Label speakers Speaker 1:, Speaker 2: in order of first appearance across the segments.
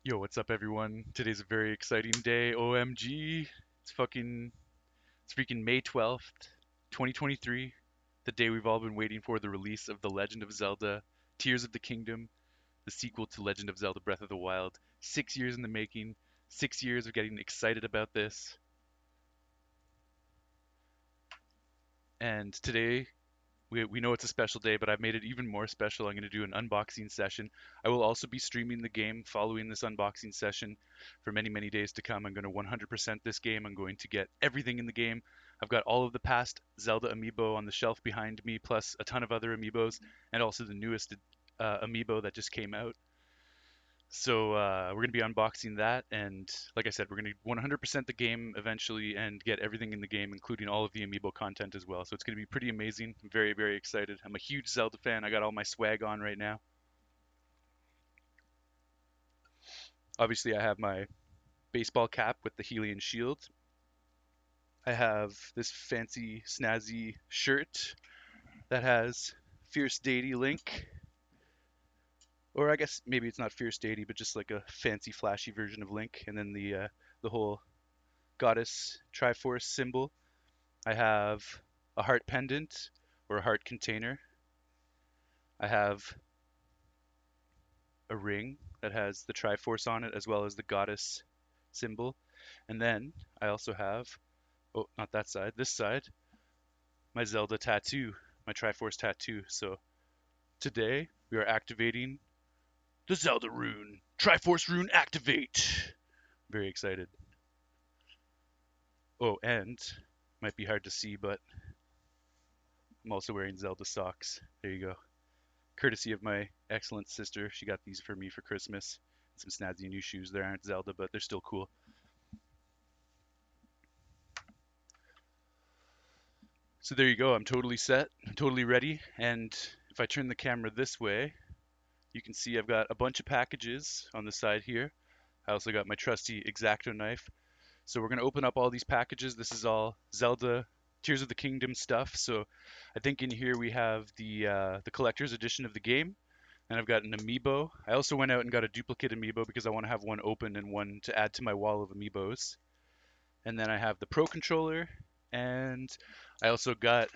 Speaker 1: Yo, what's up, everyone? Today's a very exciting day. OMG. It's freaking May 12th, 2023. The day we've all been waiting for, the release of The Legend of Zelda Tears of the Kingdom, the sequel to Legend of Zelda Breath of the Wild. 6 years in the making, 6 years of getting excited about this. And today we know it's a special day, but I've made it even more special. I'm going to do an unboxing session. I will also be streaming the game following this unboxing session for many, many days to come. I'm going to 100% this game. I'm going to get everything in the game. I've got all of the past Zelda amiibo on the shelf behind me, plus a ton of other amiibos, and also the newest amiibo that just came out. So we're going to be unboxing that, and like I said, we're going to 100% the game eventually and get everything in the game, including all of the amiibo content as well. So it's going to be pretty amazing. I'm very, very excited. I'm a huge Zelda fan. I got all my swag on right now. Obviously, I have my baseball cap with the Helion shield. I have this fancy, snazzy shirt that has Fierce Deity Link, or I guess maybe it's not Fierce Deity, but just like a fancy, flashy version of Link, and then the whole goddess Triforce symbol. I have a heart pendant or a heart container. I have a ring that has the Triforce on it as well as the goddess symbol. And then I also have, oh, not that side, this side, my Zelda tattoo, my Triforce tattoo. So today we are activating the Zelda rune. Triforce rune activate. Very excited. Oh, and might be hard to see, but I'm also wearing Zelda socks. There you go. Courtesy of my excellent sister. She got these for me for Christmas. Some snazzy new shoes. They aren't Zelda, but they're still cool. So there you go. I'm totally set. I'm totally ready. And if I turn the camera this way, you can see I've got a bunch of packages on the side here. I also got my trusty X-Acto knife. So we're going to open up all these packages. This is all Zelda Tears of the Kingdom stuff. So I think in here we have the collector's edition of the game. And I've got an amiibo. I also went out and got a duplicate amiibo because I want to have one open and one to add to my wall of amiibos. And then I have the Pro controller, and I also got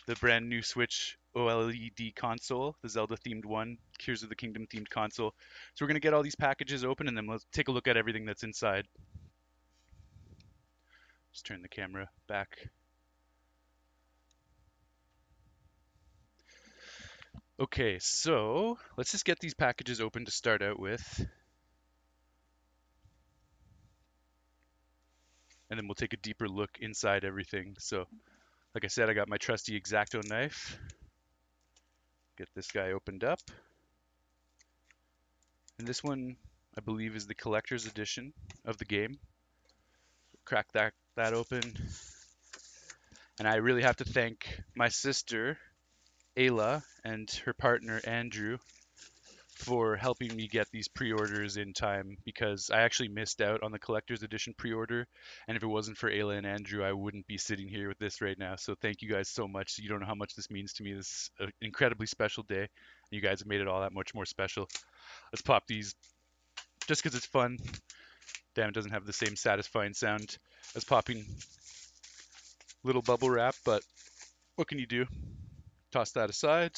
Speaker 1: the brand new Switch OLED console, the Zelda themed one, Tears of the Kingdom themed console. So we're gonna get all these packages open, and then let's take a look at everything that's inside. Just turn the camera back. Okay, so let's just get these packages open to start out with, and then we'll take a deeper look inside everything. So, like I said, I got my trusty X-Acto knife. Get this guy opened up. And this one, I believe, is the collector's edition of the game. Crack that open. And I really have to thank my sister, Ayla, and her partner, Andrew, for helping me get these pre-orders in time because I actually missed out on the collector's edition pre-order, and if it wasn't for Ayla and Andrew, I wouldn't be sitting here with this right now. So thank you guys so much. You don't know how much this means to me. This is an incredibly special day, and you guys have made it all that much more special. Let's pop these just because it's fun. Damn, it doesn't have the same satisfying sound as popping little bubble wrap, but what can you do? Toss that aside.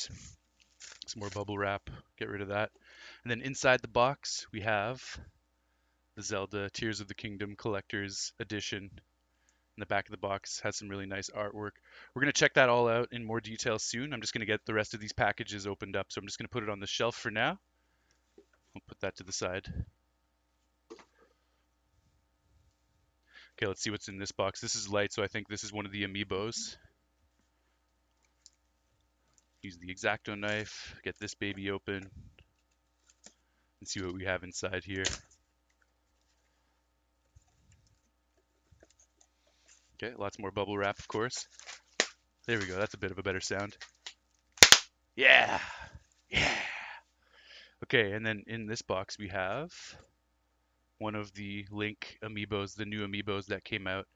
Speaker 1: Some more bubble wrap. Get rid of that. And then inside the box, we have the Zelda Tears of the Kingdom Collector's Edition. In the back of the box has some really nice artwork. We're going to check that all out in more detail soon. I'm just going to get the rest of these packages opened up, so I'm just going to put it on the shelf for now. I'll put that to the side. Okay, let's see what's in this box. This is light, so I think this is one of the amiibos. Use the X-Acto knife, get this baby open, and see what we have inside here. Okay, lots more bubble wrap, of course. There we go, that's a bit of a better sound. Yeah! Yeah! Okay, and then in this box we have one of the Link amiibos, the new amiibos that came out.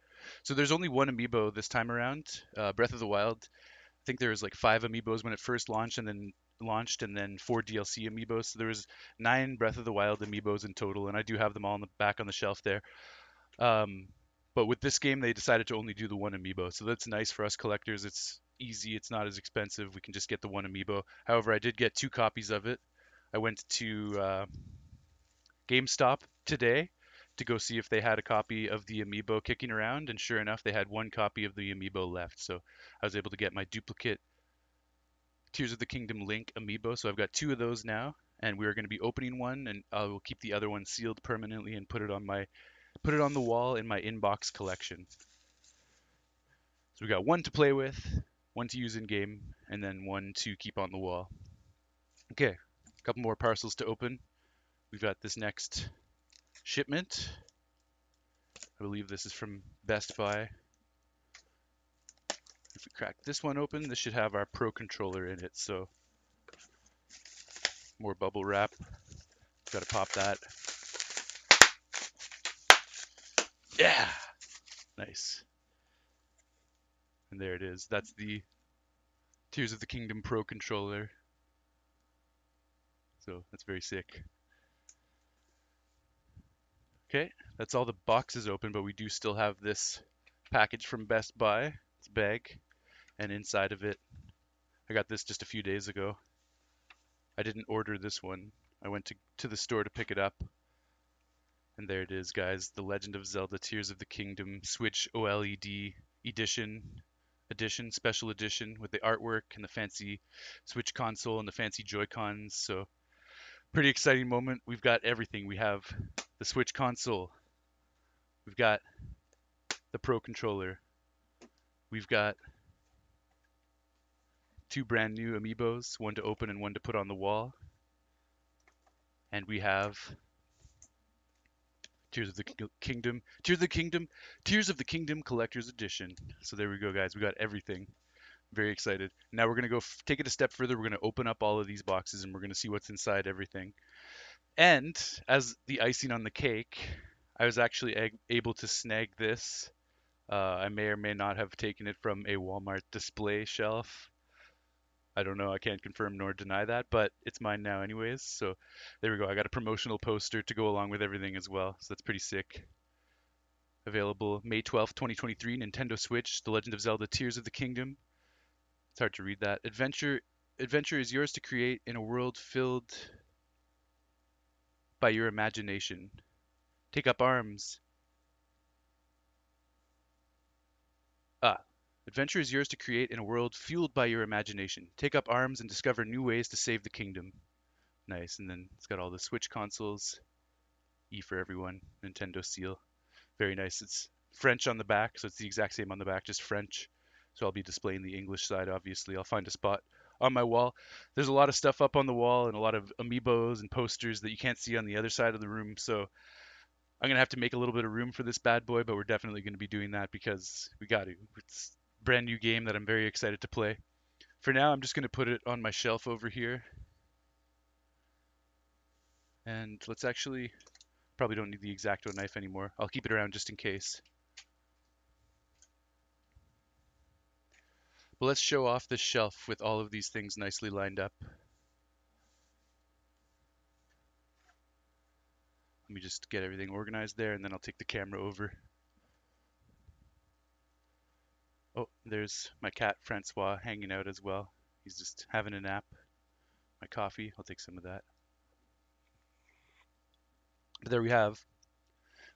Speaker 1: So there's only one amiibo this time around, Breath of the Wild. I think there was like 5 amiibos when it first launched, and then launched, and then 4 DLC amiibos. So there was 9 Breath of the Wild amiibos in total, and I do have them all in the back on the shelf there. Um, but with this game, they decided to only do the one amiibo, so that's nice for us collectors. It's easy, it's not as expensive. We can just get the one amiibo. However, I did get 2 copies of it. I went to GameStop today to go see if they had a copy of the amiibo kicking around, and sure enough, they had 1 copy of the amiibo left. So I was able to get my duplicate Tears of the Kingdom Link amiibo. So I've got 2 of those now, and we're going to be opening one, and I will keep the other one sealed permanently and put it on the wall in my inbox collection. So we got 1 to play with, 1 to use in game, and then 1 to keep on the wall. Okay, a couple more parcels to open. We've got this next shipment. I believe this is from Best Buy. If we crack this one open, this should have our Pro controller in it. So more bubble wrap. Got to pop that. Yeah, nice. And there it is. That's the Tears of the Kingdom Pro controller. So that's very sick. Okay, that's all the boxes open, but we do still have this package from Best Buy. It's a bag, and inside of it, I got this just a few days ago. I didn't order this one. I went to the store to pick it up, and there it is, guys. The Legend of Zelda Tears of the Kingdom Switch OLED special edition with the artwork and the fancy Switch console and the fancy Joy-Cons. So pretty exciting moment. We've got everything. We have the Switch console. We've got the Pro controller. We've got 2 brand new amiibos, 1 to open and 1 to put on the wall. And we have Tears of the Kingdom Collector's Edition. So there we go, guys. We got everything. Very excited. Now we're going to go take it a step further. We're going to open up all of these boxes and we're going to see what's inside everything. And as the icing on the cake, I was actually able to snag this. I may or may not have taken it from a Walmart display shelf. I don't know. I can't confirm nor deny that, but it's mine now anyways. So there we go. I got a promotional poster to go along with everything as well. So that's pretty sick. Available May 12th, 2023, Nintendo Switch, The Legend of Zelda Tears of the Kingdom. It's hard to read that. Adventure is yours to create in a world filled by your imagination. Take up arms. Adventure is yours to create in a world fueled by your imagination. Take up arms and discover new ways to save the kingdom. Nice. And then it's got all the Switch consoles. E for everyone. Nintendo seal. Very nice. It's French on the back, so it's the exact same on the back, just French. So I'll be displaying the English side, obviously. I'll find a spot on my wall. There's a lot of stuff up on the wall and a lot of amiibos and posters that you can't see on the other side of the room. So I'm going to have to make a little bit of room for this bad boy, but we're definitely going to be doing that because we got to. It's a brand new game that I'm very excited to play. For now, I'm just going to put it on my shelf over here. And let's actually, probably don't need the X-Acto knife anymore. I'll keep it around just in case. But let's show off this shelf with all of these things nicely lined up. Let me just get everything organized there, and then I'll take the camera over. Oh, there's my cat, Francois, hanging out as well. He's just having a nap. My coffee, I'll take some of that. But there we have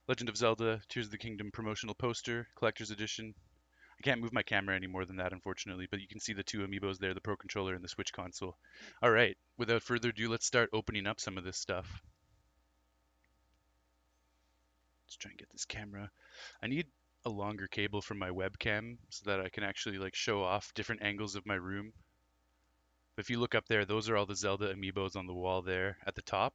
Speaker 1: Legend of Zelda Tears of the Kingdom promotional poster, collector's edition. I can't move my camera any more than that, unfortunately, but you can see the 2 amiibos there, the Pro Controller and the Switch console. All right, without further ado, let's start opening up some of this stuff. Let's try and get this camera. I need a longer cable from my webcam so that I can actually like show off different angles of my room. But if you look up there, those are all the Zelda amiibos on the wall there at the top.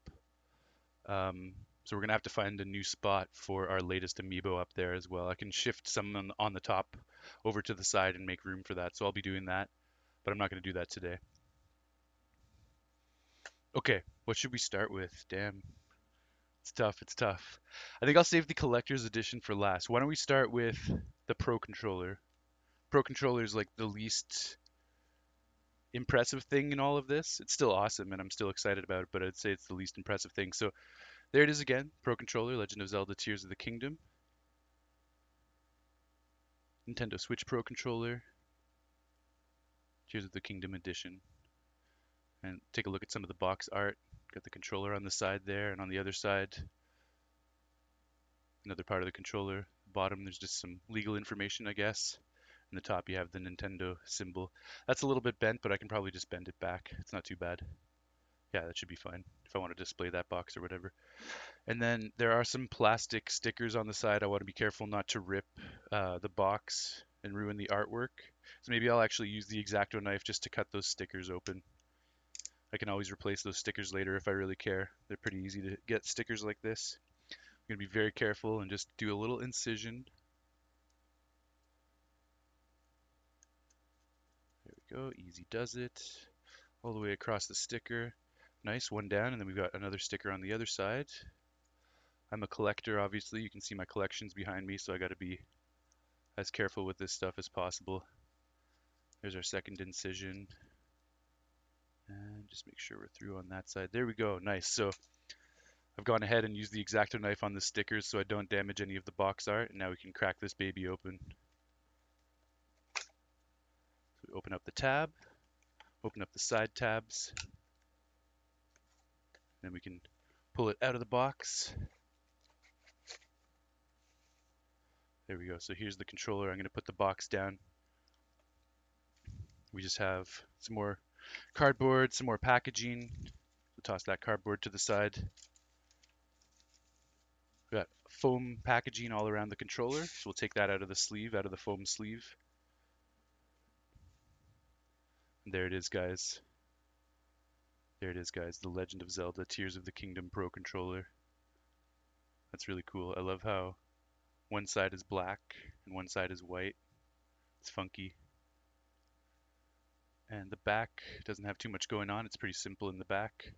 Speaker 1: So we're gonna have to find a new spot for our latest amiibo up there as well. I can shift some on the top over to the side and make room for that. So I'll be doing that, but I'm not gonna do that today. Okay, what should we start with? Damn, it's tough, it's tough. I think I'll save the collector's edition for last. Why don't we start with the Pro Controller? Pro Controller is like the least impressive thing in all of this. It's still awesome, and I'm still excited about it, but I'd say it's the least impressive thing. So there it is again, Pro Controller, Legend of Zelda: Tears of the Kingdom, Nintendo Switch Pro Controller, Tears of the Kingdom Edition. And take a look at some of the box art. Got the controller on the side there, and on the other side, another part of the controller. Bottom, there's just some legal information, I guess. In the top, you have the Nintendo symbol. That's a little bit bent, but I can probably just bend it back. It's not too bad. Yeah, that should be fine if I want to display that box or whatever. And then there are some plastic stickers on the side. I want to be careful not to rip the box and ruin the artwork. So maybe I'll actually use the X-Acto knife just to cut those stickers open. I can always replace those stickers later if I really care. They're pretty easy to get stickers like this. I'm going to be very careful and just do a little incision. There we go, easy does it. All the way across the sticker. Nice, one down, and then we've got another sticker on the other side. I'm a collector, obviously. You can see my collections behind me, so I got to be as careful with this stuff as possible. There's our second incision. And just make sure we're through on that side. There we go, nice. So I've gone ahead and used the X-Acto knife on the stickers so I don't damage any of the box art. And now we can crack this baby open. So we open up the tab, open up the side tabs. Then we can pull it out of the box. There we go. So here's the controller. I'm going to put the box down. We just have some more cardboard, some more packaging. So toss that cardboard to the side. We got foam packaging all around the controller. So we'll take that out of the sleeve, out of the foam sleeve. And there it is, guys. There it is, guys. The Legend of Zelda: Tears of the Kingdom Pro Controller. That's really cool. I love how one side is black and one side is white. It's funky. And the back doesn't have too much going on. It's pretty simple in the back.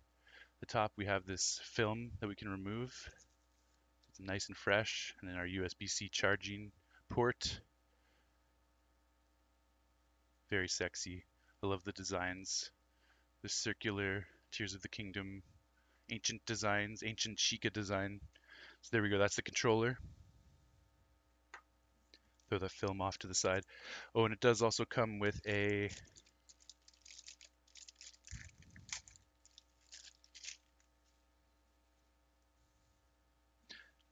Speaker 1: The top, we have this film that we can remove. It's nice and fresh. And then our USB-C charging port. Very sexy. I love the designs. The circular Tears of the Kingdom, ancient designs, ancient Sheikah design. So there we go. That's the controller. Throw that film off to the side. Oh, and it does also come with a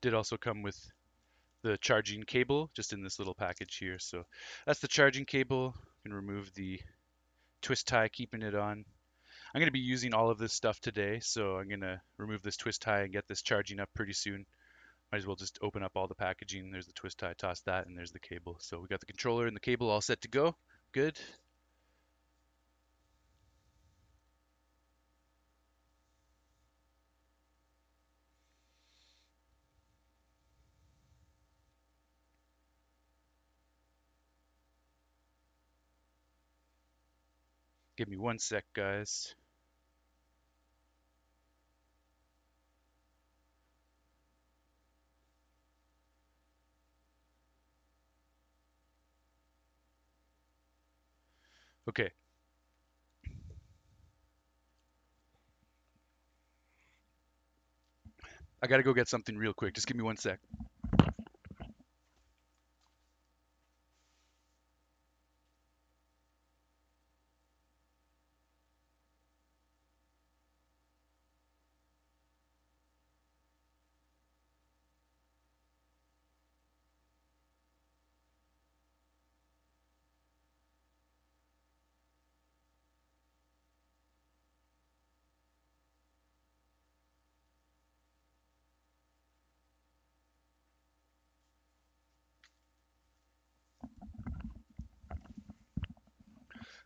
Speaker 1: did also come with the charging cable just in this little package here. So that's the charging cable. You can remove the twist tie, keeping it on. I'm going to be using all of this stuff today, so I'm going to remove this twist tie and get this charging up pretty soon. Might as well just open up all the packaging. There's the twist tie, toss that, and there's the cable. So we got the controller and the cable all set to go. Good. Give me one sec, guys. Okay. I got to go get something real quick. Just give me one sec.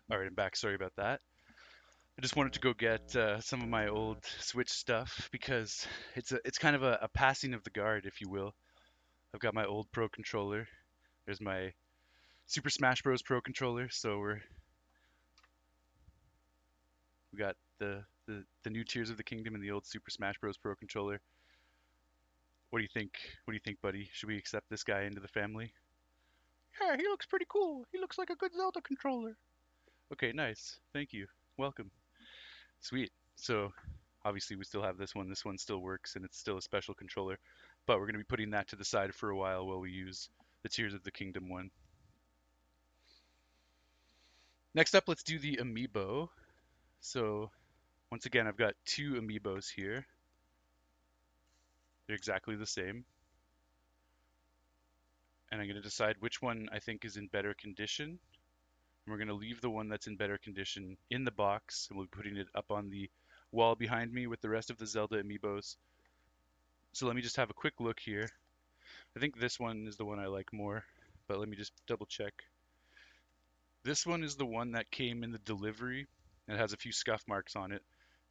Speaker 1: All right, I'm back. Sorry about that. I just wanted to go get some of my old Switch stuff because it's kind of a passing of the guard, if you will. I've got my old Pro controller. There's my Super Smash Bros. Pro controller. So we got the new Tears of the Kingdom and the old Super Smash Bros. Pro controller. What do you think? What do you think, buddy? Should we accept this guy into the family? Yeah, he looks pretty cool. He looks like a good Zelda controller. Okay, nice. Thank you. Welcome. Sweet. So obviously we still have this one. This one still works and it's still a special controller, but we're going to be putting that to the side for a while we use the Tears of the Kingdom one. Next up, let's do the Amiibo. So once again, I've got two Amiibos here. They're exactly the same. And I'm going to decide which one I think is in better condition. And we're going to leave the one that's in better condition in the box, and we'll be putting it up on the wall behind me with the rest of the Zelda Amiibos. So let me just have a quick look here. I think this one is the one I like more, but let me just double check. This one is the one that came in the delivery and it has a few scuff marks on it.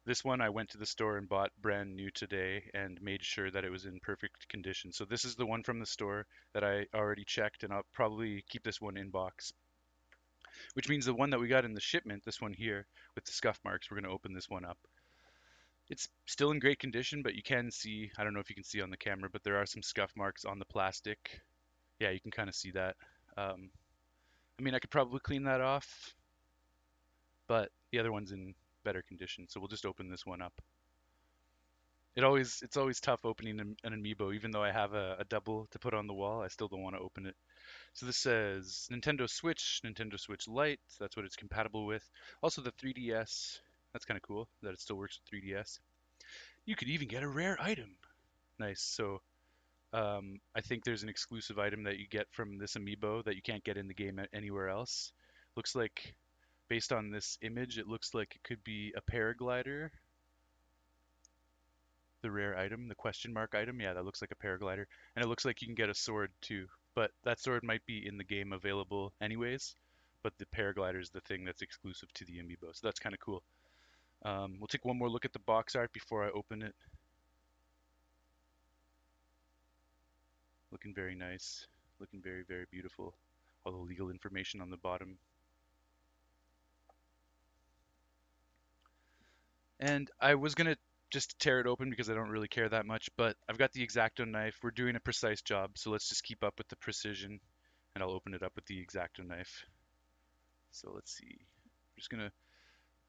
Speaker 1: This one I went to the store and bought brand new today and made sure that it was in perfect condition. So this is the one from the store that I already checked, and I'll probably keep this one in box. Which means the one that we got in the shipment, this one here with the scuff marks, we're going to open this one up. It's still in great condition, but you can see, I don't know if you can see on the camera, but there are some scuff marks on the plastic. Yeah, you can kind of see that. Um, I mean, I could probably clean that off, but the other one's in better condition, so we'll just open this one up. It's always tough opening an Amiibo, even though I have a double to put on the wall. I still don't want to open it. So this says Nintendo Switch Lite. So that's what it's compatible with. Also the 3DS. That's kind of cool that it still works with 3DS. You could even get a rare item. Nice. So I think there's an exclusive item that you get from this Amiibo that you can't get in the game anywhere else. Looks like, based on this image, it looks like it could be a paraglider. The rare item, the question mark item, yeah, that looks like a paraglider. And it looks like you can get a sword too. But that sword might be in the game available anyways. But the paraglider is the thing that's exclusive to the Amiibo. So that's kind of cool. We'll take one more look at the box art before I open it. Looking very nice. Looking very, very beautiful. All the legal information on the bottom. And I was going to just tear it open because I don't really care that much, but I've got the X-Acto knife. We're doing a precise job, so let's just keep up with the precision, and I'll open it up with the X-Acto knife. So let's see. I'm just going to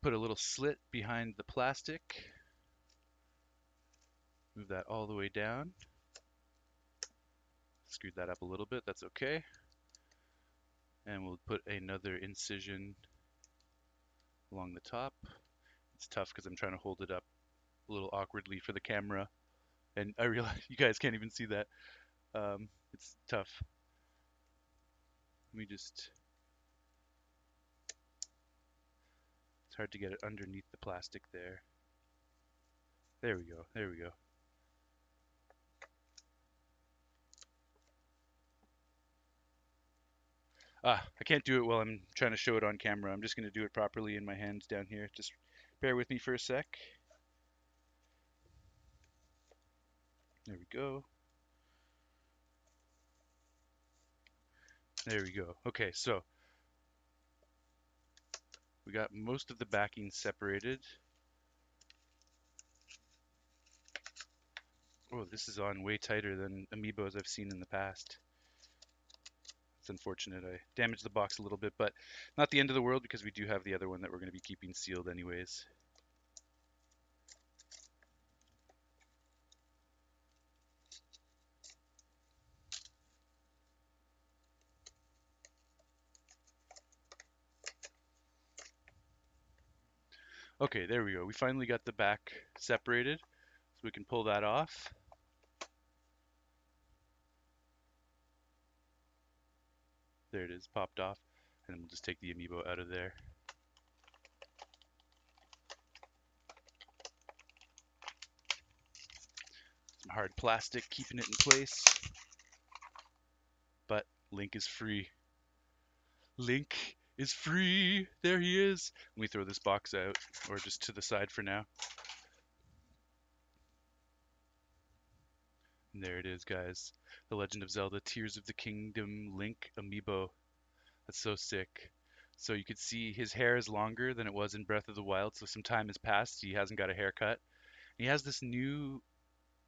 Speaker 1: put a little slit behind the plastic. Move that all the way down. Screwed that up a little bit, that's okay. And we'll put another incision along the top. It's tough because I'm trying to hold it up a little awkwardly for the camera. And I realize you guys can't even see that. It's tough. Let me just, it's hard to get it underneath the plastic there. There we go, there we go. I can't do it while I'm trying to show it on camera. I'm just going to do it properly in my hands down here. Just bear with me for a sec. There we go. There we go. Okay, so we got most of the backing separated. Oh, this is on way tighter than Amiibos I've seen in the past. It's unfortunate. I damaged the box a little bit, but not the end of the world because we do have the other one that we're going to be keeping sealed anyways. Okay, there we go. We finally got the back separated, so we can pull that off. There it is, popped off. And then we'll just take the Amiibo out of there. Some hard plastic keeping it in place. But Link is free. Link is free. There he is. Let me throw this box out, or just to the side for now. And there it is, guys. The Legend of Zelda Tears of the Kingdom Link Amiibo. That's so sick. So you could see his hair is longer than it was in Breath of the Wild, so some time has passed. He hasn't got a haircut. He has this new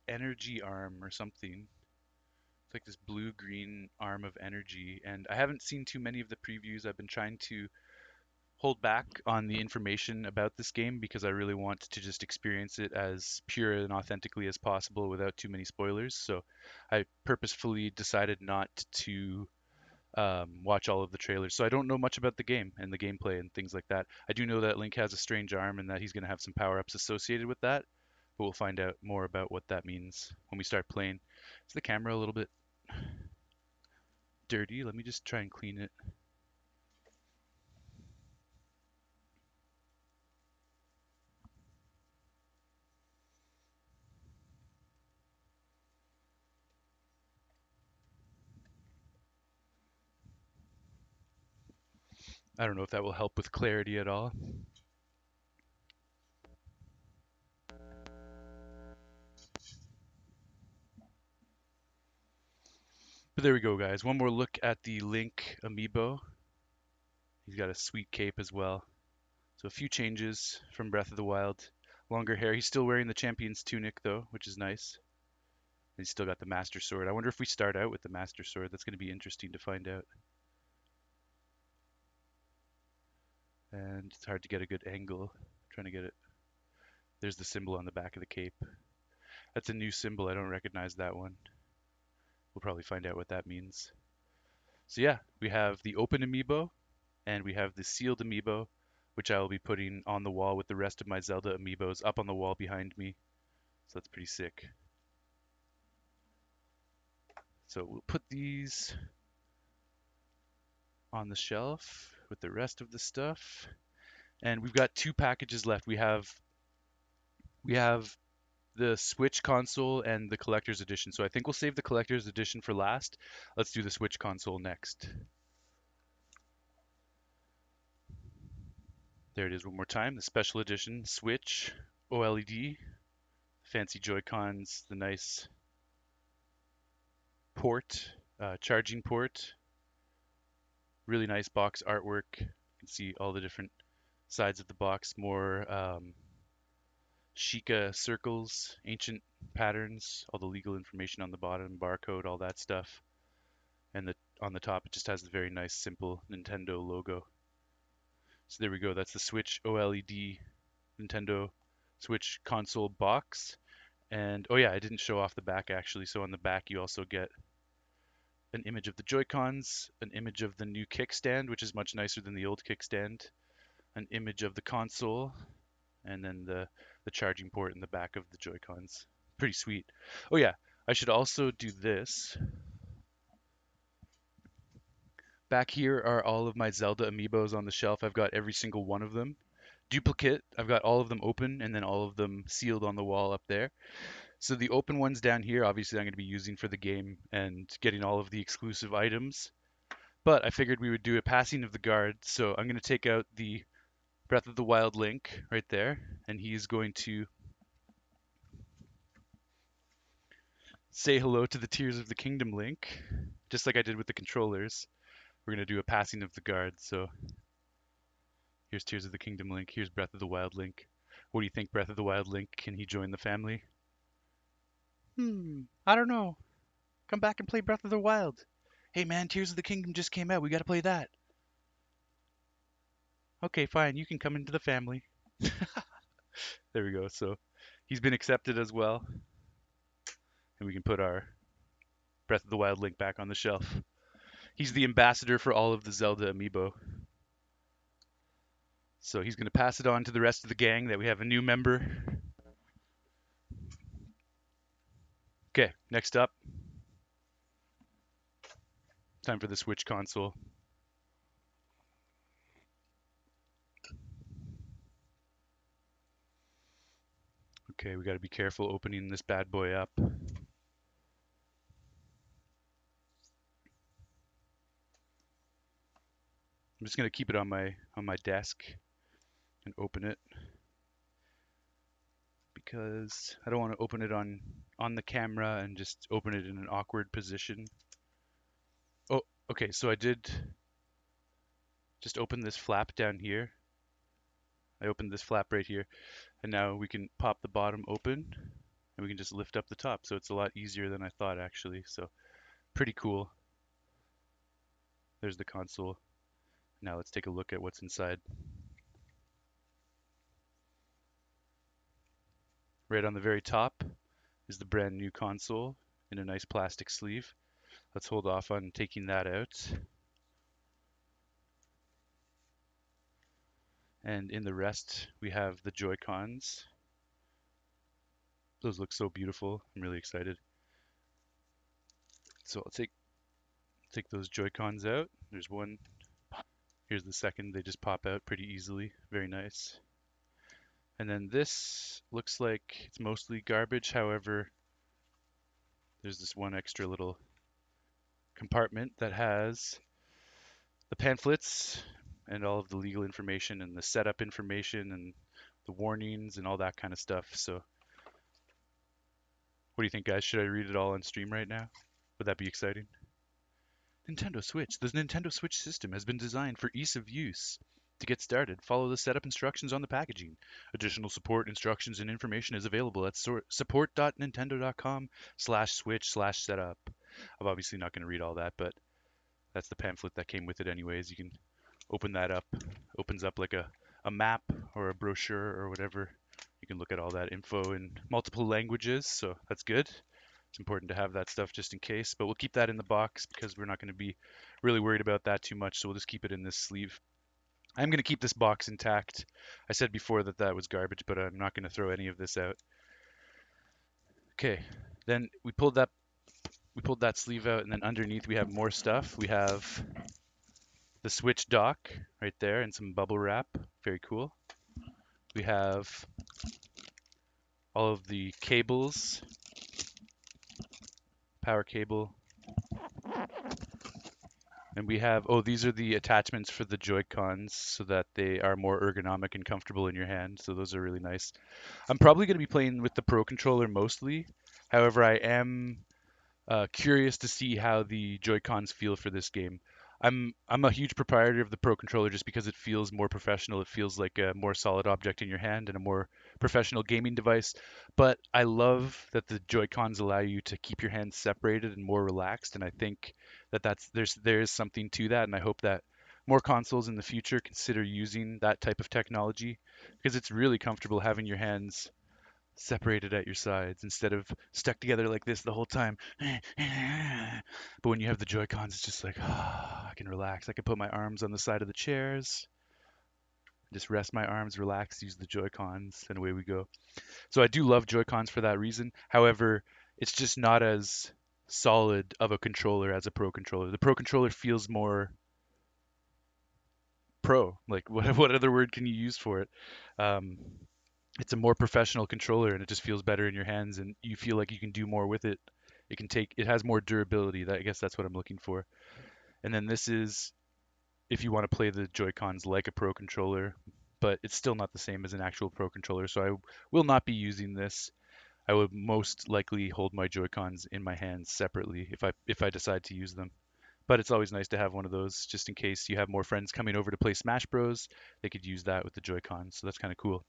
Speaker 1: energy arm or something. It's like this blue-green arm of energy, and I haven't seen too many of the previews. I've been trying to hold back on the information about this game because I really want to just experience it as pure and authentically as possible without too many spoilers. So I purposefully decided not to watch all of the trailers. So I don't know much about the game and the gameplay and things like that. I do know that Link has a strange arm and that he's going to have some power-ups associated with that, but we'll find out more about what that means when we start playing. Is the camera a little bit dirty? Let me just try and clean it. I don't know if that will help with clarity at all. But there we go, guys. One more look at the Link Amiibo. He's got a sweet cape as well. So a few changes from Breath of the Wild. Longer hair. He's still wearing the champion's tunic, though, which is nice. He's still got the Master Sword. I wonder if we start out with the Master Sword. That's going to be interesting to find out. And it's hard to get a good angle. I'm trying to get it. There's the symbol on the back of the cape. That's a new symbol. I don't recognize that one. We'll probably find out what that means. So yeah, we have the open Amiibo, and we have the sealed Amiibo, which I will be putting on the wall with the rest of my Zelda Amiibos up on the wall behind me. So that's pretty sick. So we'll put these on the shelf with the rest of the stuff. And we've got two packages left. We have the Switch console and the collector's edition. So I think we'll save the collector's edition for last. Let's do the Switch console next. There it is one more time. The special edition Switch OLED, fancy Joy-Cons, the nice port, charging port, really nice box artwork. You can see all the different sides of the box, more Sheikah circles, ancient patterns, all the legal information on the bottom, barcode, all that stuff. And on the top, it just has the very nice, simple Nintendo logo. So there we go. That's the Switch OLED Nintendo Switch console box. And oh yeah, I didn't show off the back actually. So on the back, you also get an image of the Joy-Cons, an image of the new kickstand, which is much nicer than the old kickstand, an image of the console, and then the charging port in the back of the Joy-Cons. Pretty sweet. Oh yeah, I should also do this. Back here are all of my Zelda amiibos on the shelf. I've got every single one of them. Duplicate, I've got all of them open and then all of them sealed on the wall up there. So the open ones down here, obviously I'm going to be using for the game and getting all of the exclusive items. But I figured we would do a passing of the guard, so I'm going to take out the Breath of the Wild Link right there, and he's going to say hello to the Tears of the Kingdom Link, just like I did with the controllers. We're going to do a passing of the guard, so here's Tears of the Kingdom Link, here's Breath of the Wild Link. What do you think, Breath of the Wild Link? Can he join the family? I don't know. Come back and play Breath of the Wild. Hey man, Tears of the Kingdom just came out. We gotta play that. Okay, fine. You can come into the family. There we go. So he's been accepted as well. And we can put our Breath of the Wild Link back on the shelf. He's the ambassador for all of the Zelda amiibo. So he's going to pass it on to the rest of the gang that we have a new member. Okay, next up. Time for the Switch console. Okay, we got to be careful opening this bad boy up. I'm just going to keep it on my desk and open it because I don't want to open it on the camera and just open it in an awkward position. Oh, okay, so I did just open this flap down here. I opened this flap right here, and now we can pop the bottom open and we can just lift up the top. So it's a lot easier than I thought actually. So pretty cool. There's the console. Now let's take a look at what's inside. right on the very top is the brand new console in a nice plastic sleeve. Let's hold off on taking that out. And in the rest, we have the Joy-Cons. Those look so beautiful. I'm really excited. So I'll take those Joy-Cons out. There's one. Here's the second. They just pop out pretty easily. Very nice. And then this looks like it's mostly garbage. However, there's this one extra little compartment that has the pamphlets and all of the legal information and the setup information and the warnings and all that kind of stuff. So what do you think, guys? Should I read it all on stream right now? Would that be exciting? Nintendo Switch. The Nintendo Switch system has been designed for ease of use. To get started, follow the setup instructions on the packaging. Additional support instructions and information is available at support.nintendo.com/switch/setup. I'm obviously not going to read all that, but that's the pamphlet that came with it anyways. You can open that up. Opens up like a map or a brochure or whatever. You can look at all that info in multiple languages, so that's good. It's important to have that stuff just in case, but we'll keep that in the box because we're not going to be really worried about that too much, so we'll just keep it in this sleeve. I'm going to keep this box intact. I said before that that was garbage, but I'm not going to throw any of this out. Okay, then we pulled that sleeve out, and then underneath we have more stuff. We have the Switch dock right there and some bubble wrap. Very cool. We have all of the cables, power cable, and we have, oh, these are the attachments for the Joy-Cons so that they are more ergonomic and comfortable in your hand. So those are really nice. I'm probably going to be playing with the Pro Controller mostly. However, I am curious to see how the Joy-Cons feel for this game. I'm a huge proprietor of the Pro Controller just because it feels more professional. It feels like a more solid object in your hand and a more professional gaming device. But I love that the Joy-Cons allow you to keep your hands separated and more relaxed. And I think that there's something to that. And I hope that more consoles in the future consider using that type of technology because it's really comfortable having your hands separated at your sides instead of stuck together like this the whole time. But when you have the Joy-Cons, it's just like, I can relax. I can put my arms on the side of the chairs, just rest my arms, relax, use the Joy-Cons, and away we go. So I do love Joy-Cons for that reason. However, it's just not as solid of a controller as a Pro Controller. The Pro Controller feels more pro. Like, what other word can you use for it? Um, it's a more professional controller and it just feels better in your hands and you feel like you can do more with it. It has more durability. I guess that's what I'm looking for. And then this is if you want to play the Joy-Cons like a Pro controller, but it's still not the same as an actual Pro controller. So I will not be using this. I would most likely hold my Joy-Cons in my hands separately if I decide to use them. But it's always nice to have one of those just in case you have more friends coming over to play Smash Bros. They could use that with the Joy-Cons. So that's kind of cool.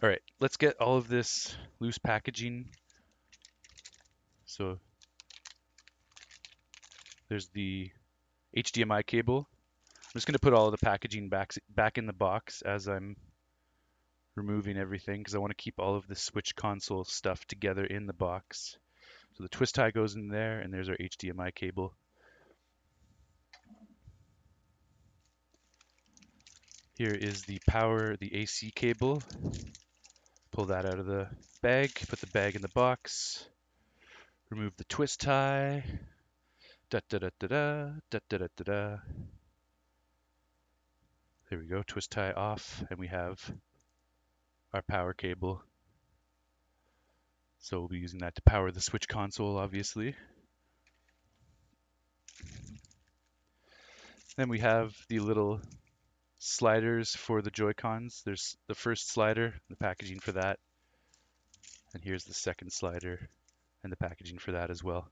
Speaker 1: All right, let's get all of this loose packaging. So there's the HDMI cable. I'm just going to put all of the packaging back in the box as I'm removing everything because I want to keep all of the Switch console stuff together in the box. So the twist tie goes in there, and there's our HDMI cable. Here is the AC cable. Pull that out of the bag, put the bag in the box, remove the twist tie. Da da da da da da da da da da. There we go, twist tie off, and we have our power cable. So we'll be using that to power the Switch console, obviously. Then we have the little sliders for the Joy-Cons. There's the first slider, the packaging for that. And here's the second slider and the packaging for that as well.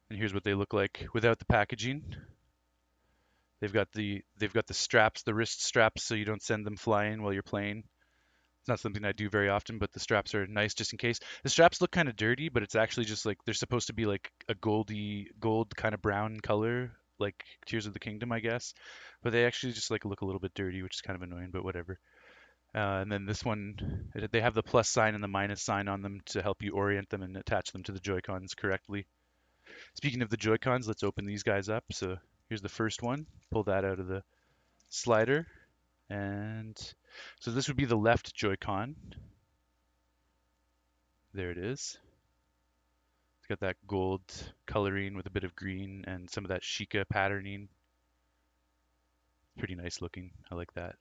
Speaker 1: And here's what they look like without the packaging. They've got the straps, the wrist straps, so you don't send them flying while you're playing. It's not something I do very often, but the straps are nice just in case. The straps look kind of dirty, but it's actually just like they're supposed to be like a gold kind of brown color, like Tears of the Kingdom, I guess. But they actually just like look a little bit dirty, which is kind of annoying, but whatever. And then this one, they have the plus sign and the minus sign on them to help you orient them and attach them to the Joy-Cons correctly. Speaking of the Joy-Cons, let's open these guys up. So here's the first one. Pull that out of the slider. And so this would be the left Joy-Con. There it is. It's got that gold coloring with a bit of green and some of that Sheikah patterning. Pretty nice looking. I like that.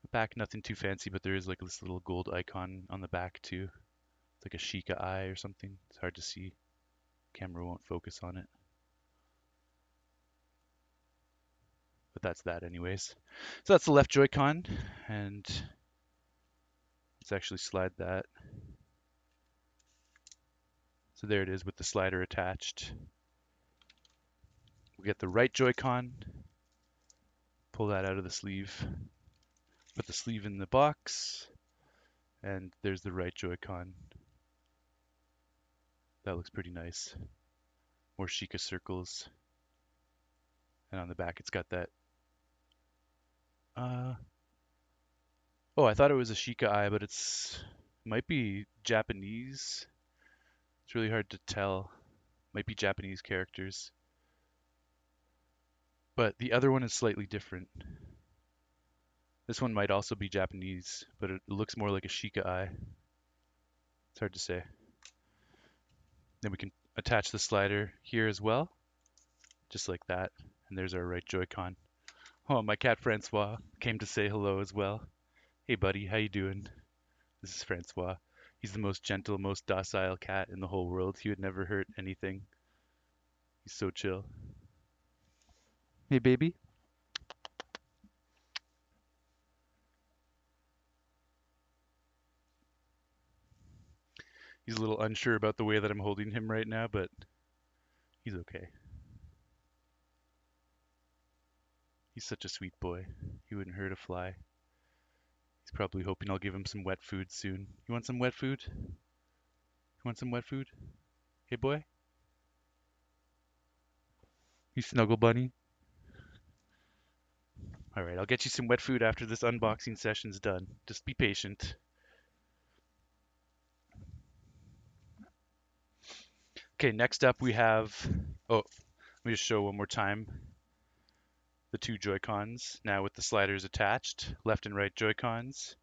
Speaker 1: The back, nothing too fancy, but there is like this little gold icon on the back too. It's like a Sheikah eye or something. It's hard to see. Camera won't focus on it. But that's that anyways. So that's the left Joy-Con, and let's actually slide that. So there it is with the slider attached. We get the right Joy-Con, pull that out of the sleeve, put the sleeve in the box, and there's the right Joy-Con. That looks pretty nice. More Sheikah circles. And on the back it's got that oh, I thought it was a Sheikah eye, but might be Japanese. It's really hard to tell. Might be Japanese characters. But the other one is slightly different. This one might also be Japanese, but it looks more like a Sheikah eye. It's hard to say. Then we can attach the slider here as well, just like that. And there's our right Joy-Con. Oh, my cat Francois came to say hello as well. Hey buddy, how you doing? This is Francois. He's the most gentle, most docile cat in the whole world. He would never hurt anything. He's so chill. Hey baby. He's a little unsure about the way that I'm holding him right now, but he's okay. He's such a sweet boy. He wouldn't hurt a fly. He's probably hoping I'll give him some wet food soon. You want some wet food? You want some wet food? Hey boy? You snuggle bunny? Alright, I'll get you some wet food after this unboxing session's done. Just be patient. Okay, next up we have... Oh, let me just show one more time. The two Joy-Cons, now with the sliders attached. Left and right Joy-Cons.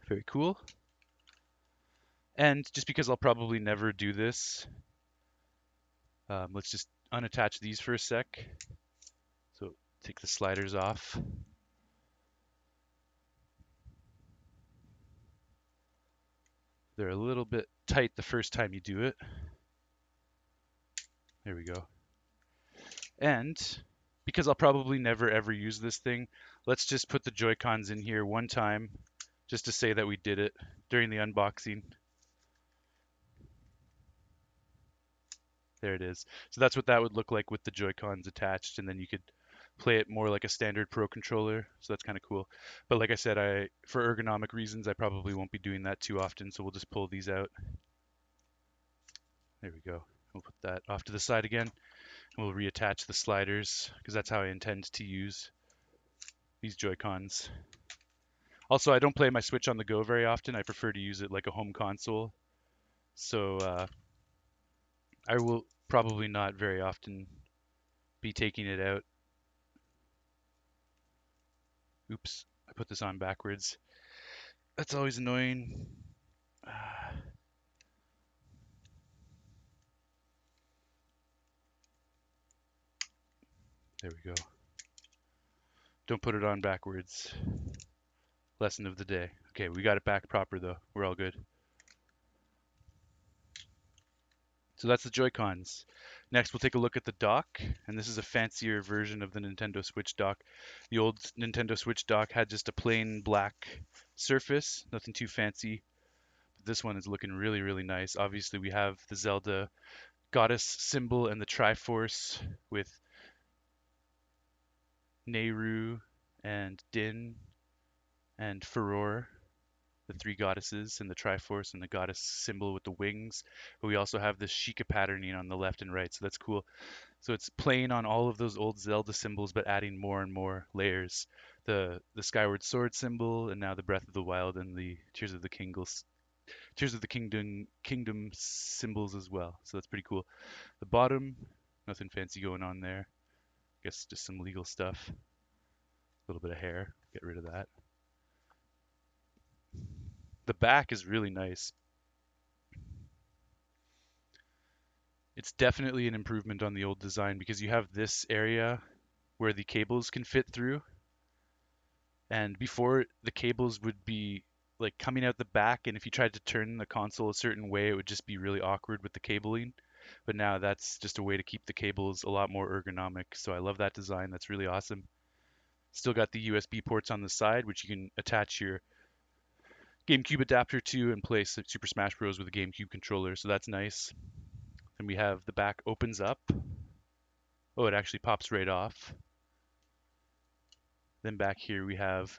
Speaker 1: Very cool. And just because I'll probably never do this, let's just unattach these for a sec. So take the sliders off. They're a little bit tight the first time you do it. There we go. And because I'll probably never ever use this thing, let's just put the Joy-Cons in here one time just to say that we did it during the unboxing. There it is. So that's what that would look like with the Joy-Cons attached, and then you could play it more like a standard Pro controller. So that's kind of cool. But like I said, for ergonomic reasons, I probably won't be doing that too often, so we'll just pull these out. There we go. We'll put that off to the side again. And we'll reattach the sliders, because that's how I intend to use these Joy-Cons. Also, I don't play my Switch on the go very often. I prefer to use it like a home console. So I will probably not very often be taking it out. Oops, I put this on backwards. That's always annoying. There we go. Don't put it on backwards. Lesson of the day. Okay, we got it back proper though. We're all good. So that's the Joy-Cons. Next, we'll take a look at the dock, and this is a fancier version of the Nintendo Switch dock. The old Nintendo Switch dock had just a plain black surface, nothing too fancy. But this one is looking really, really nice. Obviously, we have the Zelda goddess symbol and the Triforce with Nehru and Din and Furore. the three goddesses and the Triforce and the goddess symbol with the wings. But we also have this Sheikah patterning on the left and right, so that's cool. So it's playing on all of those old Zelda symbols, but adding more and more layers. The Skyward Sword symbol, and now the Breath of the Wild and the Tears of the Kingdom symbols as well. So that's pretty cool. The bottom, nothing fancy going on there. Guess just some legal stuff. A little bit of hair. Get rid of that. The back is really nice. It's definitely an improvement on the old design because you have this area where the cables can fit through, and before the cables would be like coming out the back, and if you tried to turn the console a certain way it would just be really awkward with the cabling. But now that's just a way to keep the cables a lot more ergonomic, so I love that design. That's really awesome. Still got the USB ports on the side, which you can attach your GameCube adapter to and play Super Smash Bros with a GameCube controller, so that's nice. Then we have the back opens up. Oh, it actually pops right off. Then back here we have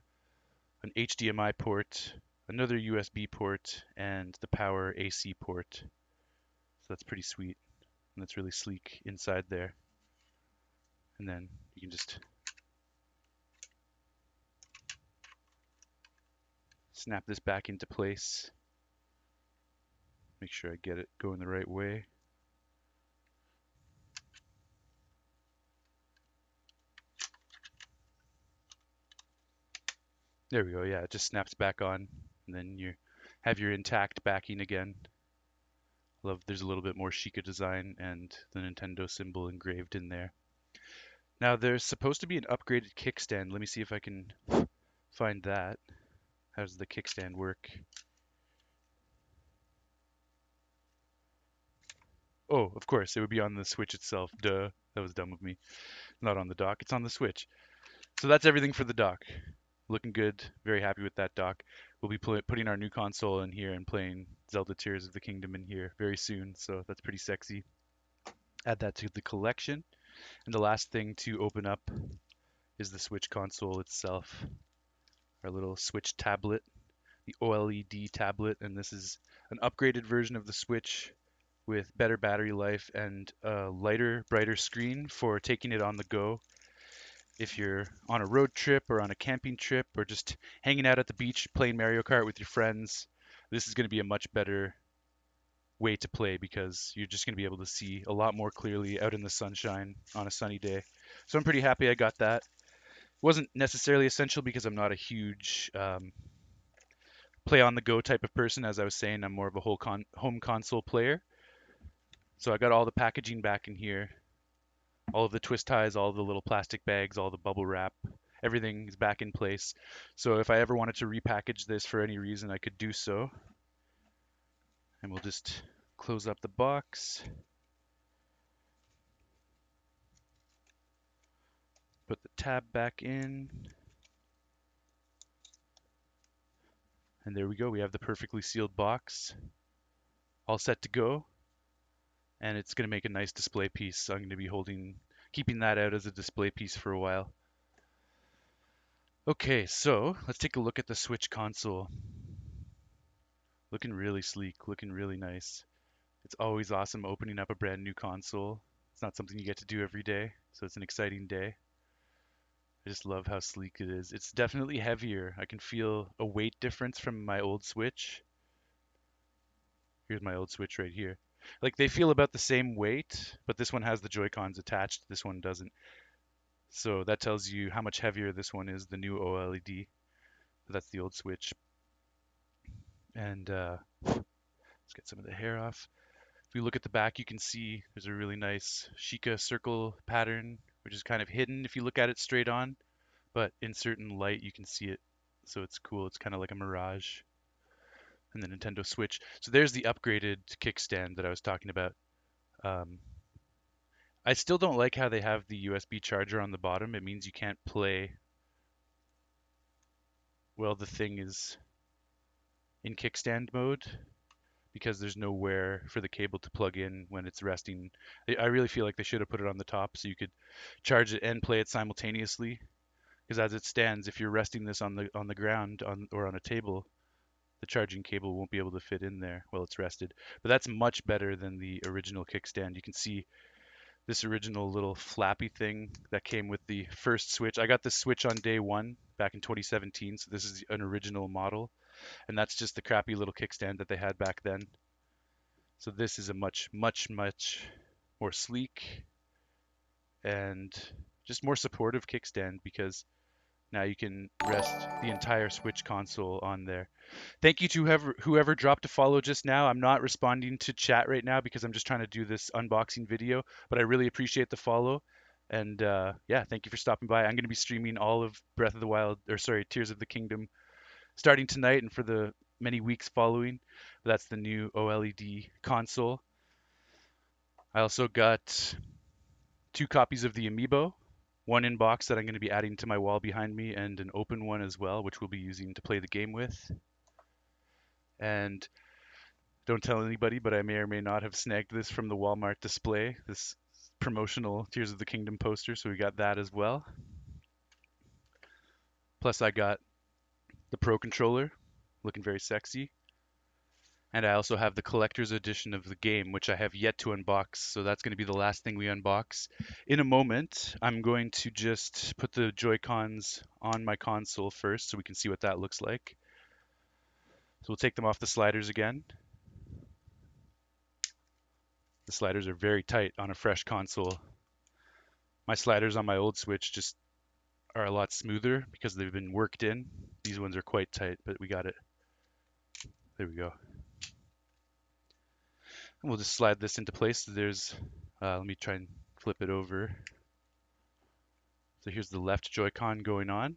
Speaker 1: an HDMI port, another USB port, and the power AC port. So that's pretty sweet, and that's really sleek inside there. And then you can just snap this back into place. Make sure I get it going the right way. There we go. Yeah, it just snaps back on, and then you have your intact backing again. Love there's a little bit more Sheikah design and the Nintendo symbol engraved in there. Now there's supposed to be an upgraded kickstand. Let me see if I can find that. How does the kickstand work? Oh, of course, it would be on the Switch itself. Duh, that was dumb of me. Not on the dock, it's on the Switch. So that's everything for the dock. Looking good, very happy with that dock. We'll be putting our new console in here and playing Zelda Tears of the Kingdom in here very soon, so that's pretty sexy. Add that to the collection. And the last thing to open up is the Switch console itself. Our little Switch tablet, the OLED tablet, and this is an upgraded version of the Switch with better battery life and a lighter, brighter screen for taking it on the go. If you're on a road trip or on a camping trip or just hanging out at the beach playing Mario Kart with your friends, this is going to be a much better way to play because you're just going to be able to see a lot more clearly out in the sunshine on a sunny day. So I'm pretty happy I got that. Wasn't necessarily essential because I'm not a huge play on the go type of person. As I was saying, I'm more of a home console player. So I got all the packaging back in here, all of the twist ties, all of the little plastic bags, all the bubble wrap, everything is back in place. So if I ever wanted to repackage this for any reason, I could do so. And we'll just close up the box. Put the tab back in. And there we go. We have the perfectly sealed box. All set to go. And it's going to make a nice display piece. So I'm going to be keeping that out as a display piece for a while. Okay, so let's take a look at the Switch console. Looking really sleek, looking really nice. It's always awesome opening up a brand new console. It's not something you get to do every day, so it's an exciting day. I just love how sleek it is. It's definitely heavier. I can feel a weight difference from my old Switch. Here's my old Switch right here. Like they feel about the same weight, but this one has the Joy-Cons attached, this one doesn't. So that tells you how much heavier this one is, the new OLED. That's the old Switch. And let's get some of the hair off. If you look at the back, you can see there's a really nice Sheikah circle pattern, which is kind of hidden if you look at it straight on, but in certain light you can see it. So it's cool. It's kind of like a mirage. And the Nintendo Switch. So there's the upgraded kickstand that I was talking about. Um, I still don't like how they have the USB charger on the bottom. It means you can't play while the thing is in kickstand mode because there's nowhere for the cable to plug in when it's resting. I really feel like they should have put it on the top so you could charge it and play it simultaneously. Because as it stands, if you're resting this on the ground or on a table, the charging cable won't be able to fit in there while it's rested. But that's much better than the original kickstand. You can see this original little flappy thing that came with the first Switch. I got this Switch on day one back in 2017, so this is an original model, and that's just the crappy little kickstand that they had back then. So this is a much more sleek and just more supportive kickstand because now you can rest the entire Switch console on there. Thank you to whoever dropped a follow just now. I'm not responding to chat right now because I'm just trying to do this unboxing video, but I really appreciate the follow. And yeah, thank you for stopping by. I'm going to be streaming all of Breath of the Wild, or sorry, Tears of the Kingdom, starting tonight and for the many weeks following. That's the new OLED console. I also got 2 copies of the Amiibo, one in box that I'm going to be adding to my wall behind me, and an open one as well, which we'll be using to play the game with. And don't tell anybody, but I may or may not have snagged this from the Walmart display, this promotional Tears of the Kingdom poster, so we got that as well. Plus I got the Pro Controller, looking very sexy. And I also have the collector's edition of the game, which I have yet to unbox, so that's going to be the last thing we unbox. In a moment, I'm going to just put the Joy-Cons on my console first so we can see what that looks like. So we'll take them off the sliders again. The sliders are very tight on a fresh console. My sliders on my old Switch just are a lot smoother because they've been worked in. These ones are quite tight, but we got it. There we go. And we'll just slide this into place. So there's, let me try and flip it over. So here's the left Joy-Con going on.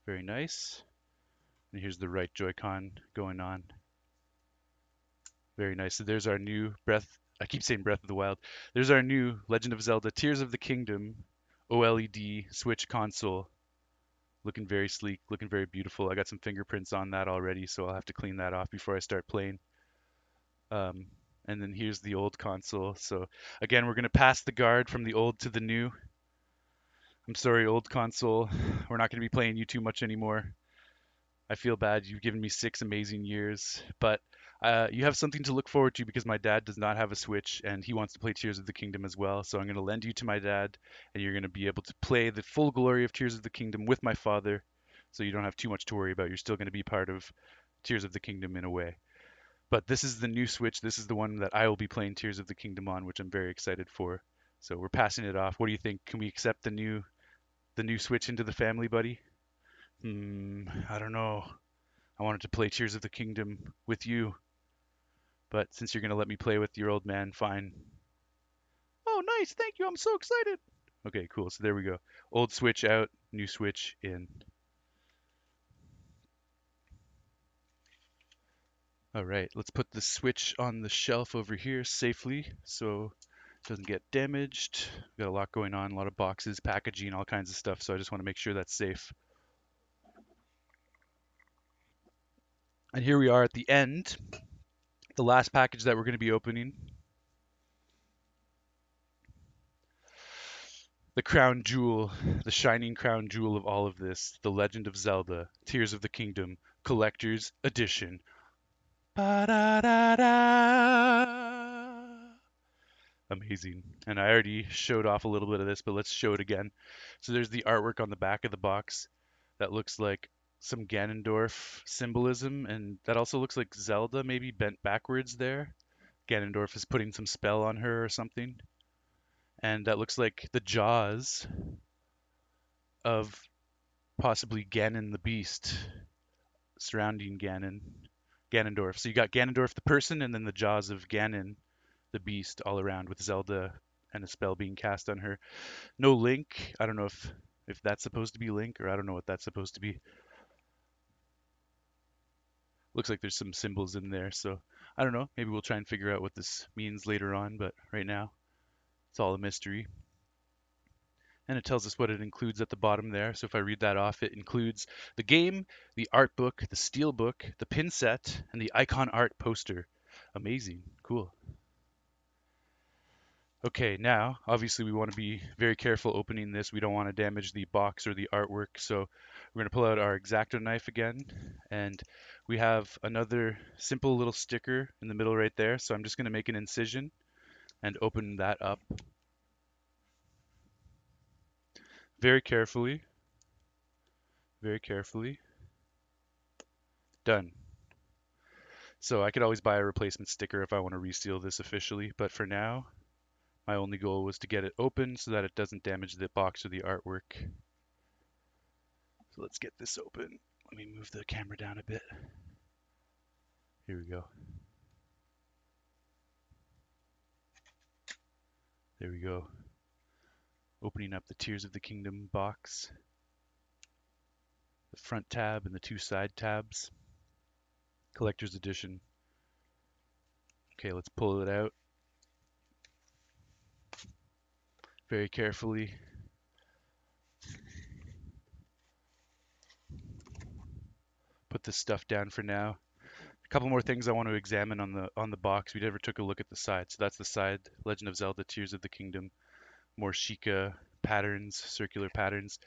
Speaker 1: Very nice. And here's the right Joy-Con going on. Very nice. So there's our new I keep saying Breath of the Wild. There's our new Legend of Zelda Tears of the Kingdom OLED Switch console. Looking very sleek, looking very beautiful. I got some fingerprints on that already, so I'll have to clean that off before I start playing. And then here's the old console. So again, we're going to pass the guard from the old to the new. I'm sorry, old console. We're not going to be playing you too much anymore. I feel bad. You've given me 6 amazing years, but you have something to look forward to because my dad does not have a Switch and he wants to play Tears of the Kingdom as well. So I'm going to lend you to my dad and you're going to be able to play the full glory of Tears of the Kingdom with my father. So you don't have too much to worry about. You're still going to be part of Tears of the Kingdom in a way. But this is the new Switch. This is the one that I will be playing Tears of the Kingdom on, which I'm very excited for. So we're passing it off. What do you think? Can we accept the new Switch into the family, buddy? I don't know. I wanted to play Tears of the Kingdom with you, but since you're going to let me play with your old man, fine. Oh, nice. Thank you. I'm so excited. Okay, cool. So there we go. Old Switch out, new Switch in. All right, let's put the Switch on the shelf over here safely so it doesn't get damaged. We've got a lot going on, a lot of boxes, packaging, all kinds of stuff, so I just want to make sure that's safe. And here we are at the end, the last package that we're going to be opening. The crown jewel, the shining crown jewel of all of this, The Legend of Zelda, Tears of the Kingdom, Collector's Edition. Ba-da-da-da. Amazing. And I already showed off a little bit of this, but let's show it again. So there's the artwork on the back of the box that looks like some Ganondorf symbolism, and that also looks like Zelda maybe bent backwards there. Ganondorf is putting some spell on her or something. And that looks like the jaws of possibly Ganon the Beast surrounding Ganondorf. So you got Ganondorf the person and then the jaws of Ganon the Beast all around with Zelda and a spell being cast on her. No Link. I don't know if that's supposed to be Link or I don't know what that's supposed to be. Looks like there's some symbols in there, so I don't know. Maybe we'll try and figure out what this means later on, but right now it's all a mystery. And it tells us what it includes at the bottom there. So if I read that off, it includes the game, the art book, the steel book, the pin set, and the icon art poster. Amazing. Cool. Okay, now, obviously we want to be very careful opening this. We don't want to damage the box or the artwork. So we're going to pull out our X-Acto knife again. And We have another simple little sticker in the middle right there. So I'm just going to make an incision and open that up very carefully, very carefully. Done. So I could always buy a replacement sticker if I want to reseal this officially, but for now, my only goal was to get it open so that it doesn't damage the box or the artwork. So let's get this open. Let me move the camera down a bit. Here we go. There we go. Opening up the Tears of the Kingdom box. The front tab and the two side tabs. Collector's edition. Okay, let's pull it out very carefully. Put this stuff down for now. A couple more things I want to examine on the box. We never took a look at the side. So that's the side, Legend of Zelda: Tears of the Kingdom. More Sheikah patterns, circular patterns.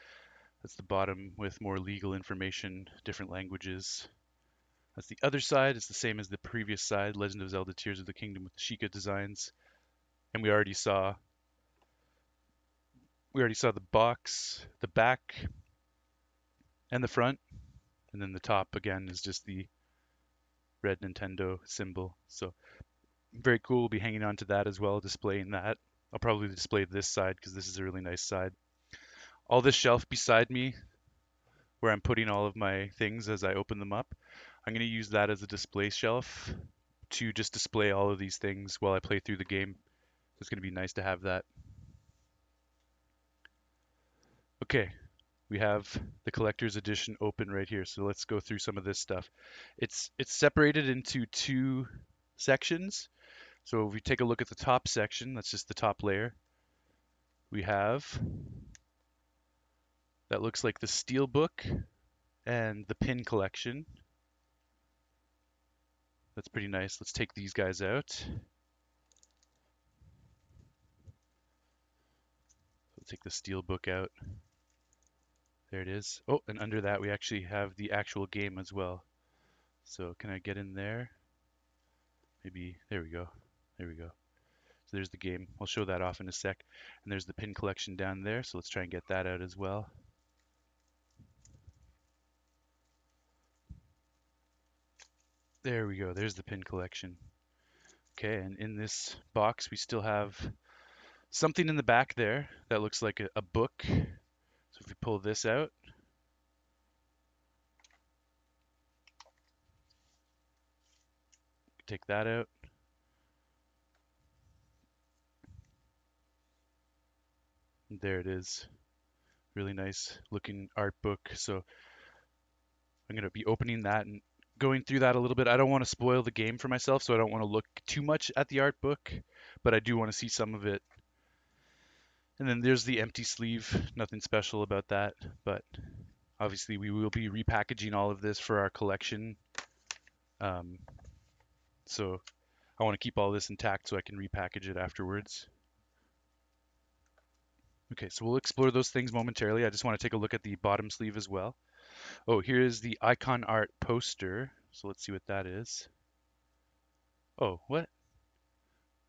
Speaker 1: That's the bottom with more legal information, different languages. That's the other side. It's the same as the previous side, Legend of Zelda: Tears of the Kingdom with the Sheikah designs. And we already saw the box, the back, and the front. And then the top again is just the red Nintendo symbol. So very cool. We'll be hanging on to that as well, displaying that. I'll probably display this side because this is a really nice side. All this shelf beside me, where I'm putting all of my things as I open them up, I'm going to use that as a display shelf to just display all of these things while I play through the game. So it's going to be nice to have that. Okay, we have the collector's edition open right here. So let's go through some of this stuff. It's separated into two sections. So if we take a look at the top section, that's just the top layer. We have that looks like the Steelbook and the pin collection. That's pretty nice. Let's take these guys out. We'll take the Steelbook out. There it is. Oh, and under that we actually have the actual game as well. So can I get in there? Maybe, there we go. There we go. So there's the game. I'll show that off in a sec. And there's the pin collection down there. So let's try and get that out as well. There we go. There's the pin collection. Okay, and in this box we still have something in the back there that looks like a book. So if we pull this out, take that out. And there it is. Really nice looking art book. So I'm going to be opening that and going through that a little bit. I don't want to spoil the game for myself, so I don't want to look too much at the art book, but I do want to see some of it. And then there's the empty sleeve. Nothing special about that, but obviously we will be repackaging all of this for our collection. So I want to keep all this intact so I can repackage it afterwards. Okay, so we'll explore those things momentarily. I just want to take a look at the bottom sleeve as well. Oh, here is the icon art poster. So let's see what that is. Oh, what?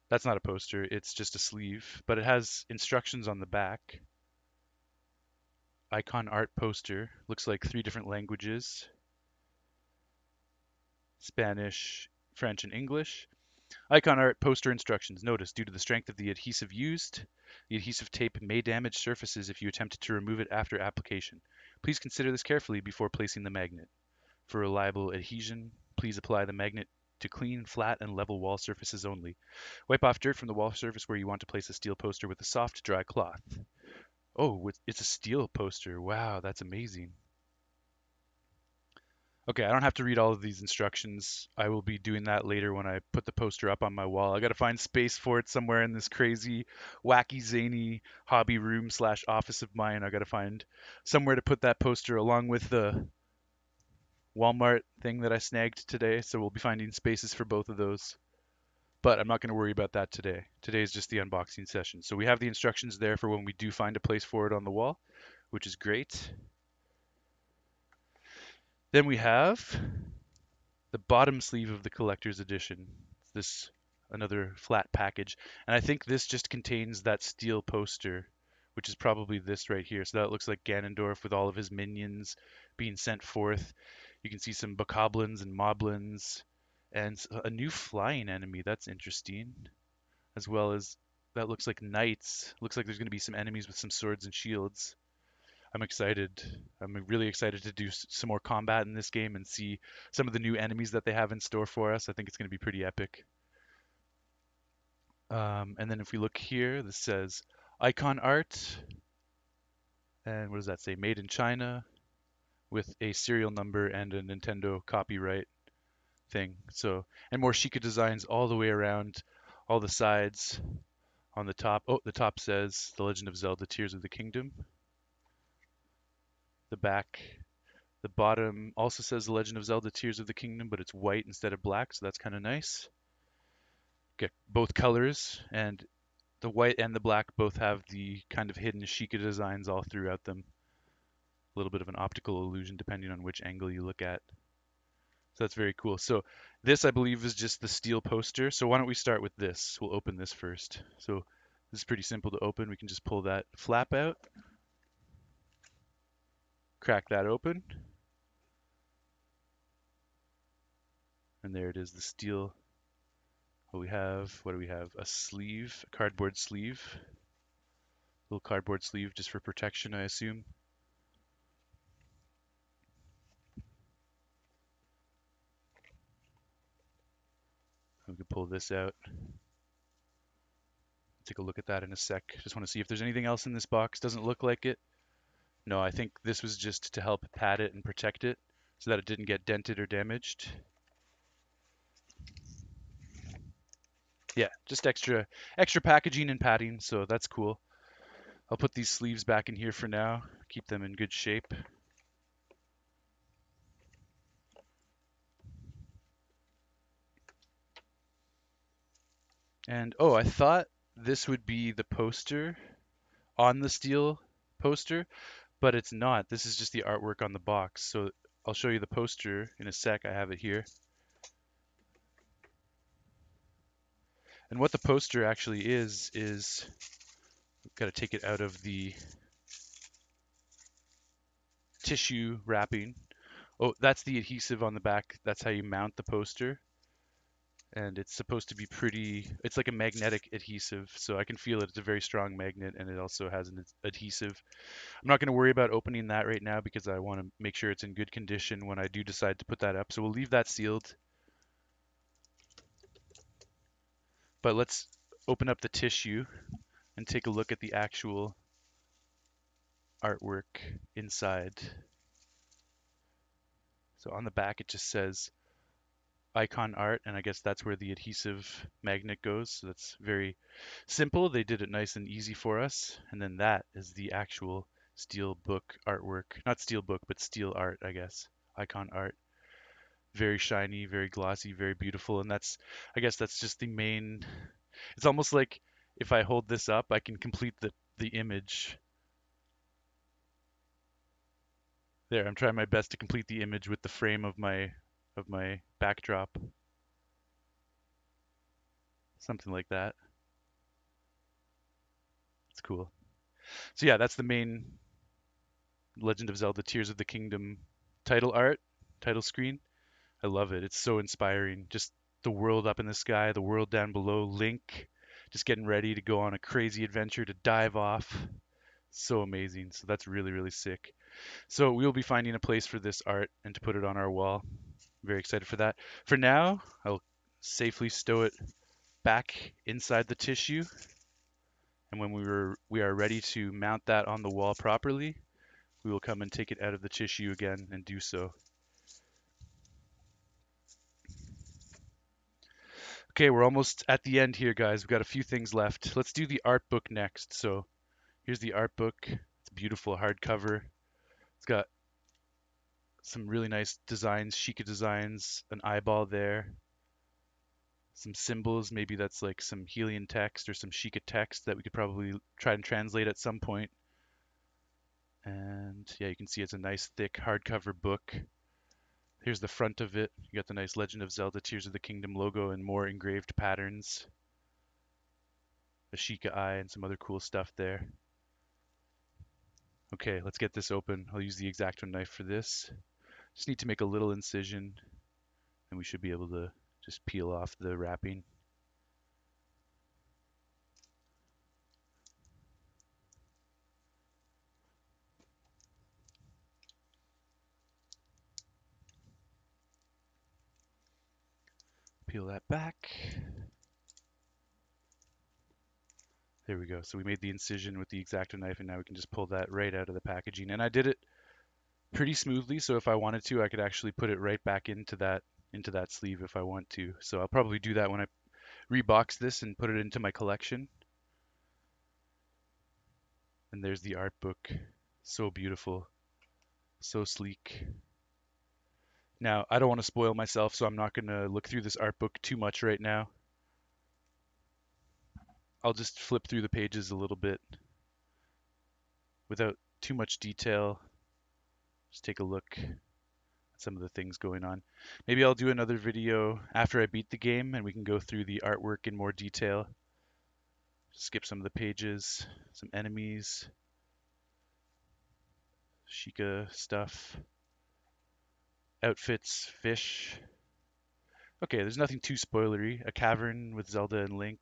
Speaker 1: That's not a poster, it's just a sleeve, but it has instructions on the back. Icon art poster. Looks like 3 different languages. Spanish, French, and English. Icon art poster instructions. Notice, due to the strength of the adhesive used, the adhesive tape may damage surfaces if you attempt to remove it after application. Please consider this carefully before placing the magnet. For reliable adhesion, please apply the magnet to clean, flat, and level wall surfaces only. Wipe off dirt from the wall surface where you want to place a steel poster with a soft, dry cloth. Oh, it's a steel poster. Wow, that's amazing. Okay, I don't have to read all of these instructions. I will be doing that later when I put the poster up on my wall. I got to find space for it somewhere in this crazy, wacky, zany hobby room slash office of mine. I got to find somewhere to put that poster along with the Walmart thing that I snagged today. So we'll be finding spaces for both of those. But I'm not going to worry about that today. Today is just the unboxing session. So we have the instructions there for when we do find a place for it on the wall, which is great. Then we have the bottom sleeve of the collector's edition. This another flat package, and I think this just contains that steel poster, which is probably this right here. So that looks like Ganondorf with all of his minions being sent forth. You can see some bokoblins and moblins, and a new flying enemy. That's interesting, as well as that looks like knights. Looks like there's going to be some enemies with some swords and shields. I'm excited. I'm really excited to do some more combat in this game and see some of the new enemies that they have in store for us. I think it's going to be pretty epic. And then if we look here, this says icon art. And what does that say? Made in China with a serial number and a Nintendo copyright thing. So, and more Sheikah designs all the way around, all the sides. On the top, oh, the top says The Legend of Zelda Tears of the Kingdom. The back The bottom also says The Legend of Zelda Tears of the Kingdom, but it's white instead of black, so that's kind of nice. Get both colors, and the white and the black both have the kind of hidden Sheikah designs all throughout them. A little bit of an optical illusion depending on which angle you look at. So that's very cool. So this, I believe, is just the steel poster. So why don't we start with this? We'll open this first. So this is pretty simple to open. We can just pull that flap out, crack that open, and there it is, the steel. What do we have? A sleeve, a cardboard sleeve. Little cardboard sleeve just for protection, I assume. We can pull this out. Take a look at that in a sec. Just want to see if there's anything else in this box. Doesn't look like it. No, I think this was just to help pad it and protect it so that it didn't get dented or damaged. Yeah, just extra packaging and padding, so that's cool. I'll put these sleeves back in here for now, keep them in good shape. And oh, I thought this would be the poster on the steel poster, but it's not. This is just the artwork on the box. So I'll show you the poster in a sec. I have it here. And what the poster actually is got to take it out of the tissue wrapping. Oh, that's the adhesive on the back. That's how you mount the poster. And it's supposed to be it's like a magnetic adhesive. So I can feel it. It's a very strong magnet, and it also has an adhesive. I'm not going to worry about opening that right now because I want to make sure it's in good condition when I do decide to put that up. So we'll leave that sealed. But let's open up the tissue and take a look at the actual artwork inside. So on the back, it just says icon art, and I guess that's where the adhesive magnet goes. So that's very simple. They did it nice and easy for us. And then that is the actual steel book artwork. Not steel book, but steel art, I guess. Icon art. Very shiny, very glossy, very beautiful. And I guess that's just the main. It's almost like if I hold this up, I can complete the image. There, I'm trying my best to complete the image with the frame of my backdrop. Something like that. It's cool. So yeah, that's the main Legend of Zelda Tears of the Kingdom title art, title screen. I love it. It's so inspiring. Just the world up in the sky, the world down below, Link just getting ready to go on a crazy adventure to dive off. So amazing. So that's really, really sick. So we'll be finding a place for this art and to put it on our wall. Very excited for that. For now, I'll safely stow it back inside the tissue. And when we are ready to mount that on the wall properly, we will come and take it out of the tissue again and do so. Okay, we're almost at the end here, guys. We've got a few things left. Let's do the art book next. So here's the art book. It's a beautiful hardcover. It's got some really nice designs, Sheikah designs, an eyeball there, some symbols. Maybe that's like some Helian text or some Sheikah text that we could probably try and translate at some point. And yeah, you can see it's a nice thick hardcover book. Here's the front of it. You got the nice Legend of Zelda Tears of the Kingdom logo and more engraved patterns. A Sheikah eye and some other cool stuff there. Okay, let's get this open. I'll use the X-Acto knife for this. Just need to make a little incision and we should be able to just peel off the wrapping. Peel that back. There we go. So we made the incision with the X-Acto knife and now we can just pull that right out of the packaging. And I did it pretty smoothly, so if I wanted to, I could actually put it right back into that sleeve if I want to. So I'll probably do that when I rebox this and put it into my collection. And there's the art book. So beautiful, so sleek. Now, I don't want to spoil myself, so I'm not going to look through this art book too much right now. I'll just flip through the pages a little bit without too much detail. Just take a look at some of the things going on. Maybe I'll do another video after I beat the game and we can go through the artwork in more detail. Skip some of the pages, some enemies, Sheikah stuff, outfits, fish. Okay, there's nothing too spoilery. A cavern with Zelda and Link.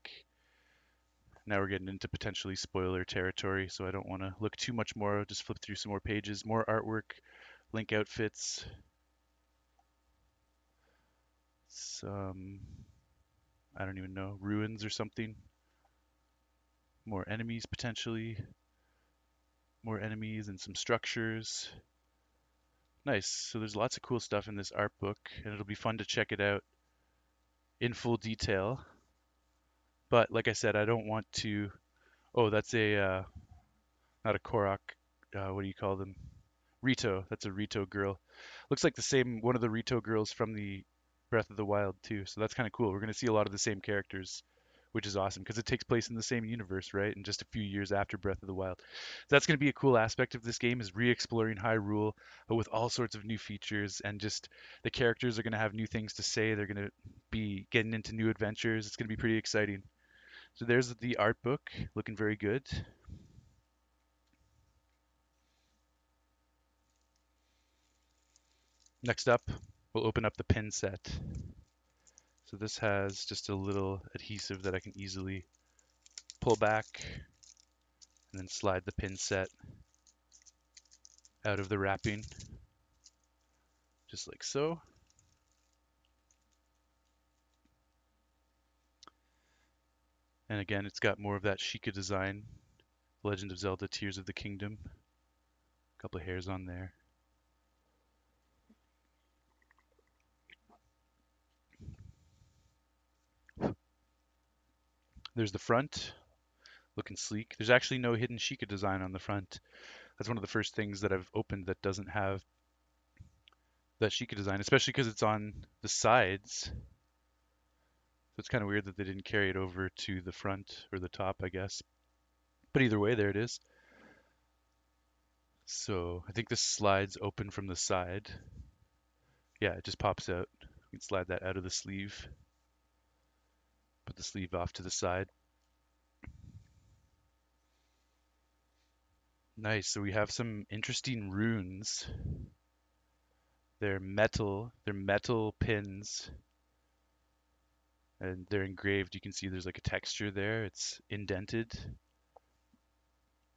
Speaker 1: Now we're getting into potentially spoiler territory, so I don't want to look too much more. I'll just flip through some more pages, more artwork, Link outfits, some, I don't even know, ruins or something. More enemies potentially. More enemies and some structures. Nice. So there's lots of cool stuff in this art book, and it'll be fun to check it out in full detail. But like I said, I don't want to. Oh, that's a not a Korok. What do you call them? Rito. That's a Rito girl. Looks like the same one of the Rito girls from the Breath of the Wild too. So that's kind of cool. We're gonna see a lot of the same characters, which is awesome because it takes place in the same universe, right? And just a few years after Breath of the Wild. So that's gonna be a cool aspect of this game is re-exploring Hyrule, but with all sorts of new features and just the characters are gonna have new things to say. They're gonna be getting into new adventures. It's gonna be pretty exciting. So there's the art book, looking very good. Next up, we'll open up the pin set. So this has just a little adhesive that I can easily pull back and then slide the pin set out of the wrapping, just like so. And again, it's got more of that Sheikah design, Legend of Zelda Tears of the Kingdom. A couple of hairs on there. There's the front, looking sleek. There's actually no hidden Sheikah design on the front. That's one of the first things that I've opened that doesn't have that Sheikah design, especially because it's on the sides. So it's kind of weird that they didn't carry it over to the front or the top, I guess. But either way, there it is. So I think this slides open from the side. Yeah, it just pops out. You can slide that out of the sleeve. Put the sleeve off to the side. Nice. So we have some interesting runes. They're metal pins, and they're engraved. You can see there's like a texture there. It's indented.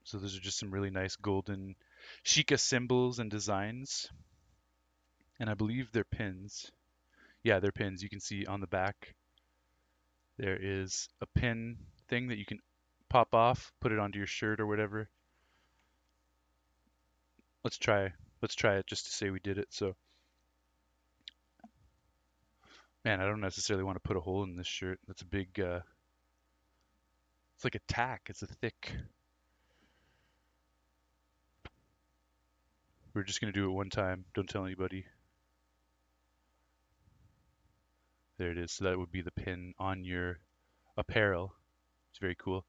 Speaker 1: So those are just some really nice golden Sheikah symbols and designs. And I believe they're pins. Yeah, they're pins. You can see on the back there is a pin thing that you can pop off, put it onto your shirt or whatever. Let's try it just to say we did it. So, man, I don't necessarily want to put a hole in this shirt. That's a big it's like a tack. It's a thick. We're just gonna do it one time. Don't tell anybody. There it is. So that would be the pin on your apparel. It's very cool.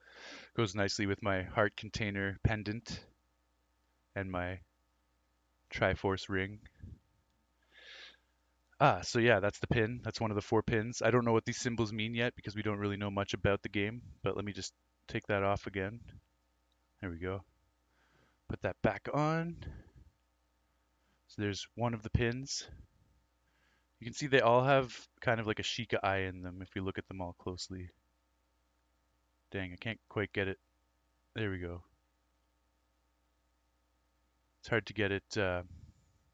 Speaker 1: Goes nicely with my heart container pendant and my Triforce ring. So yeah, that's the pin. That's one of the four pins. I don't know what these symbols mean yet because we don't really know much about the game, but let me just take that off again. There we go. Put that back on. So there's one of the pins. You can see they all have kind of like a Sheikah eye in them if we look at them all closely. Dang, I can't quite get it. There we go. It's hard to get it to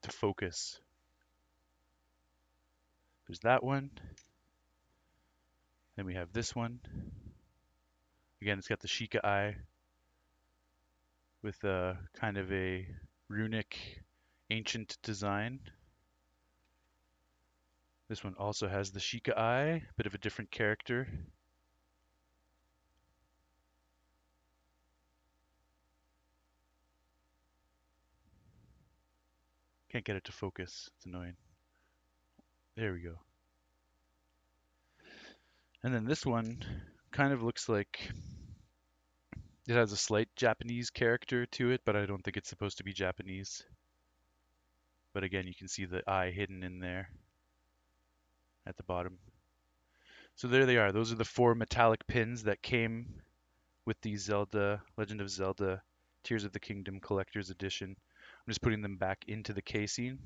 Speaker 1: focus. There's that one. Then we have this one. Again, it's got the Sheikah eye with a kind of a runic ancient design. This one also has the Sheikah eye, bit of a different character. Can't get it to focus. It's annoying. There we go. And then this one kind of looks like it has a slight Japanese character to it, but I don't think it's supposed to be Japanese. But again, you can see the eye hidden in there at the bottom. So there they are. Those are the four metallic pins that came with the Zelda, Legend of Zelda, Tears of the Kingdom Collector's Edition. I'm just putting them back into the casing.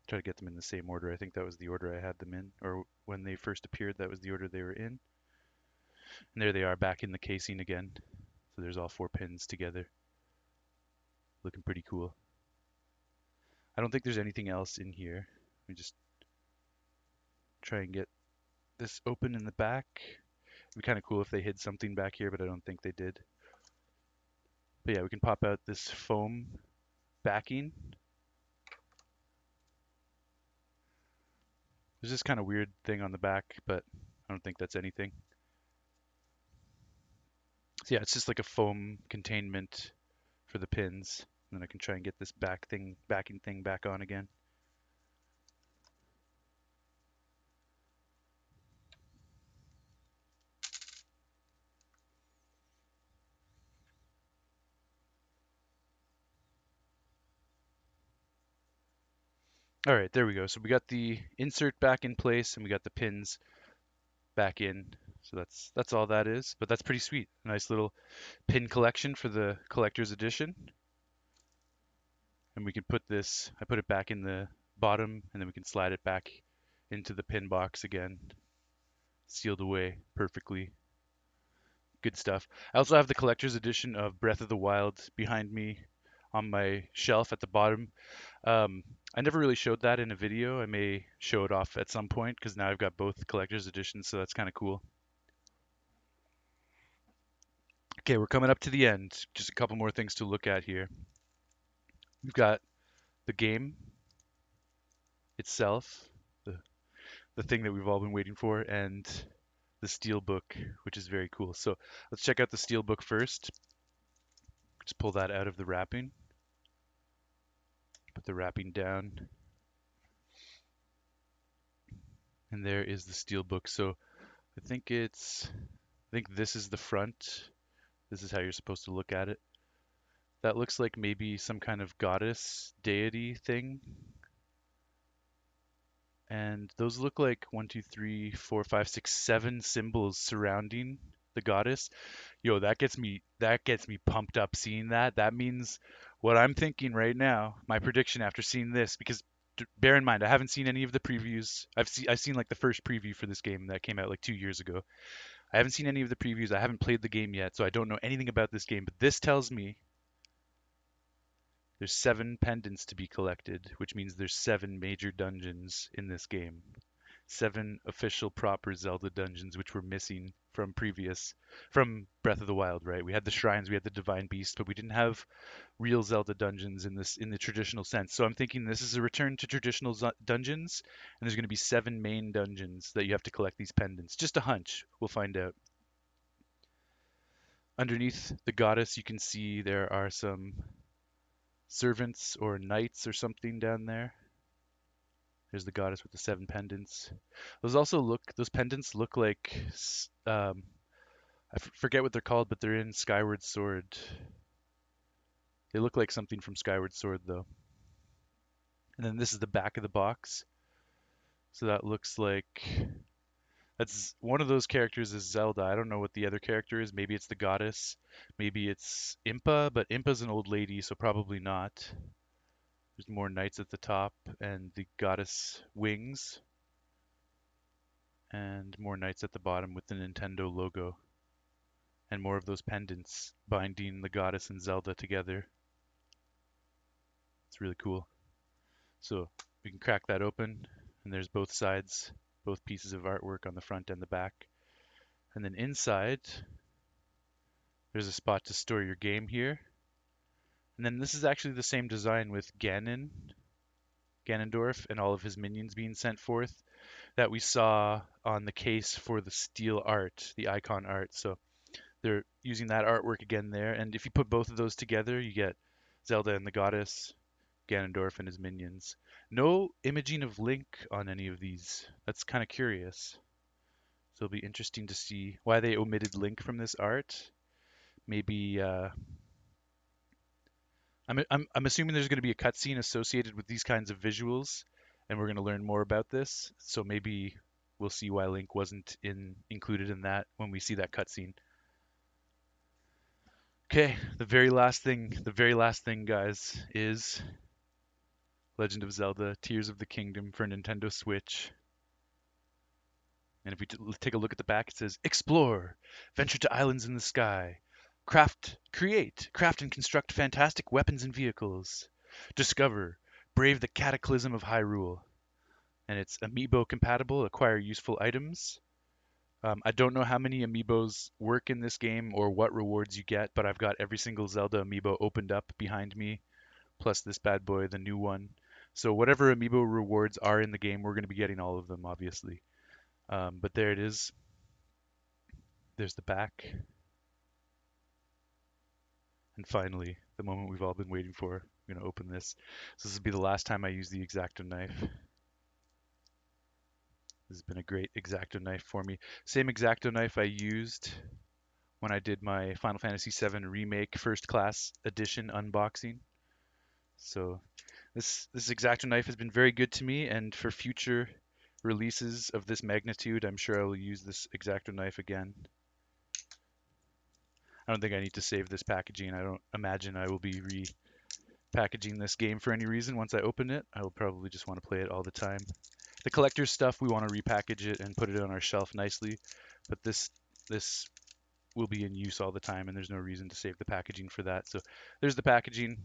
Speaker 1: Try to get them in the same order. I think that was the order I had them in, or when they first appeared, that was the order they were in. And there they are back in the casing again. So there's all four pins together. Looking pretty cool. I don't think there's anything else in here. Let me just try and get this open in the back. It'd be kind of cool if they hid something back here, but I don't think they did. But yeah, we can pop out this foam backing. There's this kind of weird thing on the back, but I don't think that's anything. So yeah, it's just like a foam containment for the pins. And then I can try and get this backing thing back on again. All right, there we go. So we got the insert back in place and we got the pins back in. So that's all that is, but that's pretty sweet. A nice little pin collection for the collector's edition. And we can put this, I put it back in the bottom and then we can slide it back into the pin box again. Sealed away perfectly. Good stuff. I also have the collector's edition of Breath of the Wild behind me on my shelf at the bottom. I never really showed that in a video. I may show it off at some point because now I've got both collector's editions, so that's kind of cool. Okay, we're coming up to the end. Just a couple more things to look at here. We've got the game itself, the, the thing that we've all been waiting for, and the steel book, which is very cool. So let's check out the steel book first. Just pull that out of the wrapping. Put the wrapping down. And there is the steel book. So I think this is the front. This is how you're supposed to look at it. That looks like maybe some kind of goddess deity thing. And those look like 1, 2, 3, 4, 5, 6, 7 symbols surrounding the goddess. Yo, that gets me pumped up seeing that. That means what I'm thinking right now, my prediction after seeing this, because bear in mind, I haven't seen any of the previews. I've seen like the first preview for this game that came out like 2 years ago. I haven't seen any of the previews. I haven't played the game yet, so I don't know anything about this game. But this tells me there's 7 pendants to be collected, which means there's 7 major dungeons in this game. 7 official proper Zelda dungeons, which were missing from Breath of the Wild, right? We had the shrines, we had the divine beast, but we didn't have real Zelda dungeons in the traditional sense. So I'm thinking this is a return to traditional dungeons, and there's going to be 7 main dungeons that you have to collect these pendants. Just a hunch. We'll find out. Underneath the goddess, you can see there are some servants or knights or something down there. There's the goddess with the 7 pendants. Those pendants look like, I forget what they're called, but they're in Skyward Sword. They look like something from Skyward Sword though. And then this is the back of the box. So that looks like that's one of those characters is Zelda. I don't know what the other character is. Maybe it's the goddess. Maybe it's Impa, but Impa's an old lady, so probably not. There's more knights at the top and the goddess wings, and more knights at the bottom with the Nintendo logo, and more of those pendants binding the goddess and Zelda together. It's really cool. So we can crack that open, and there's both sides, both pieces of artwork on the front and the back. And then inside, there's a spot to store your game here. And then this is actually the same design with Ganondorf, and all of his minions being sent forth that we saw on the case for the steel art, the icon art. So they're using that artwork again there. And if you put both of those together, you get Zelda and the goddess, Ganondorf and his minions. No imaging of Link on any of these. That's kind of curious. So it'll be interesting to see why they omitted Link from this art. Maybe I'm assuming there's going to be a cutscene associated with these kinds of visuals, and we're going to learn more about this. So maybe we'll see why Link wasn't included in that when we see that cutscene. Okay, the very last thing, guys, is Legend of Zelda: Tears of the Kingdom for Nintendo Switch. And if we take a look at the back, it says, "Explore, venture to islands in the sky, craft and construct fantastic weapons and vehicles. Discover, brave the cataclysm of Hyrule." And it's Amiibo compatible, acquire useful items. I don't know how many Amiibos work in this game or what rewards you get, but I've got every single Zelda Amiibo opened up behind me, plus this bad boy, the new one. So whatever Amiibo rewards are in the game, we're going to be getting all of them, obviously. But there it is. There's the back. And finally, the moment we've all been waiting for. I'm going to open this. So this will be the last time I use the X-Acto knife. This has been a great X-Acto knife for me. Same X-Acto knife I used when I did my Final Fantasy VII Remake First Class Edition unboxing. So this X-Acto knife has been very good to me, and for future releases of this magnitude, I'm sure I will use this X-Acto knife again. I don't think I need to save this packaging. I don't imagine I will be repackaging this game for any reason once I open it. I will probably just want to play it all the time. The collector's stuff, we want to repackage it and put it on our shelf nicely, but this will be in use all the time, and there's no reason to save the packaging for that. So there's the packaging.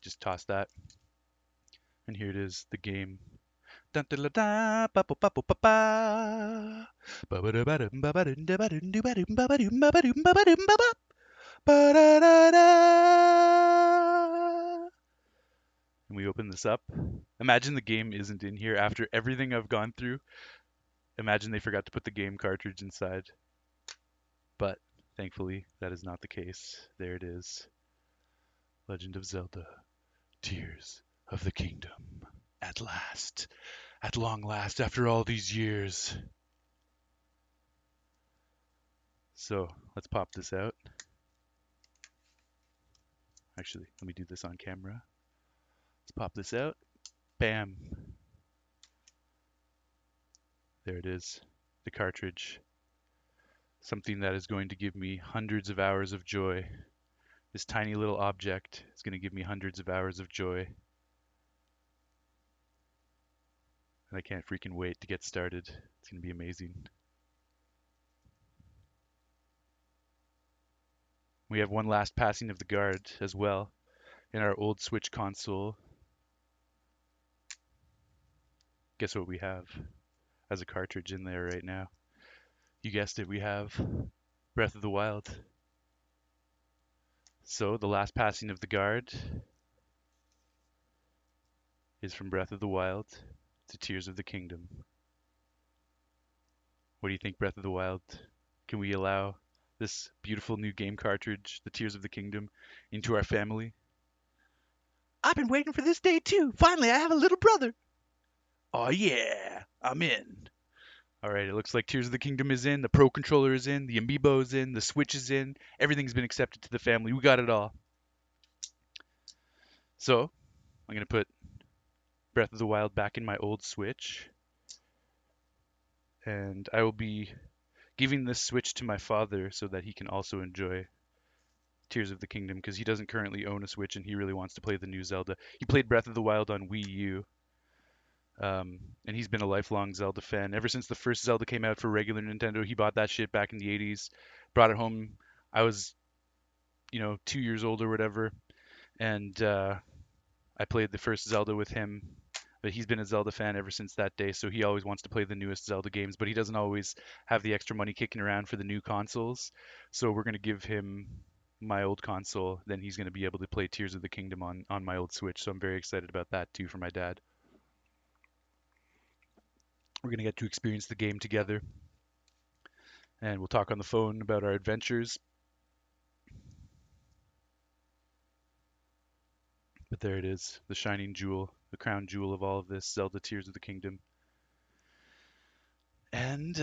Speaker 1: Just toss that. And here it is, the game. And we open this up. Imagine the game isn't in here after everything I've gone through. Imagine they forgot to put the game cartridge inside. But thankfully, that is not the case. There it is. Legend of Zelda: Tears of the Kingdom. At last. At long last, after all these years. So, let's pop this out. Actually, let me do this on camera. Let's pop this out. Bam. There it is. The cartridge. Something that is going to give me hundreds of hours of joy. This tiny little object is going to give me hundreds of hours of joy. And I can't freaking wait to get started. It's going to be amazing. We have one last passing of the guard as well in our old Switch console. Guess what we have as a cartridge in there right now? You guessed it, we have Breath of the Wild. So the last passing of the guard is from Breath of the Wild to Tears of the Kingdom. What do you think, Breath of the Wild? Can we allow this beautiful new game cartridge, the Tears of the Kingdom, into our family? I've been waiting for this day too. Finally, I have a little brother. Oh yeah, I'm in. All right, it looks like Tears of the Kingdom is in, the Pro Controller is in, the Amiibo is in, the Switch is in. Everything's been accepted to the family. We got it all. So I'm gonna put Breath of the Wild back in my old Switch, and I will be giving this Switch to my father so that he can also enjoy Tears of the Kingdom because he doesn't currently own a Switch and he really wants to play the new Zelda. He played Breath of the Wild on Wii U, and he's been a lifelong Zelda fan. Ever since the first Zelda came out for regular Nintendo, he bought that shit back in the 80s, brought it home. I was, 2 years old or whatever, and I played the first Zelda with him. But he's been a Zelda fan ever since that day, so he always wants to play the newest Zelda games, but he doesn't always have the extra money kicking around for the new consoles. So we're going to give him my old console, then he's going to be able to play Tears of the Kingdom on my old Switch. So I'm very excited about that too for my dad. We're going to get to experience the game together, and we'll talk on the phone about our adventures. But there it is, the shining jewel, the crown jewel of all of this, Zelda Tears of the Kingdom. And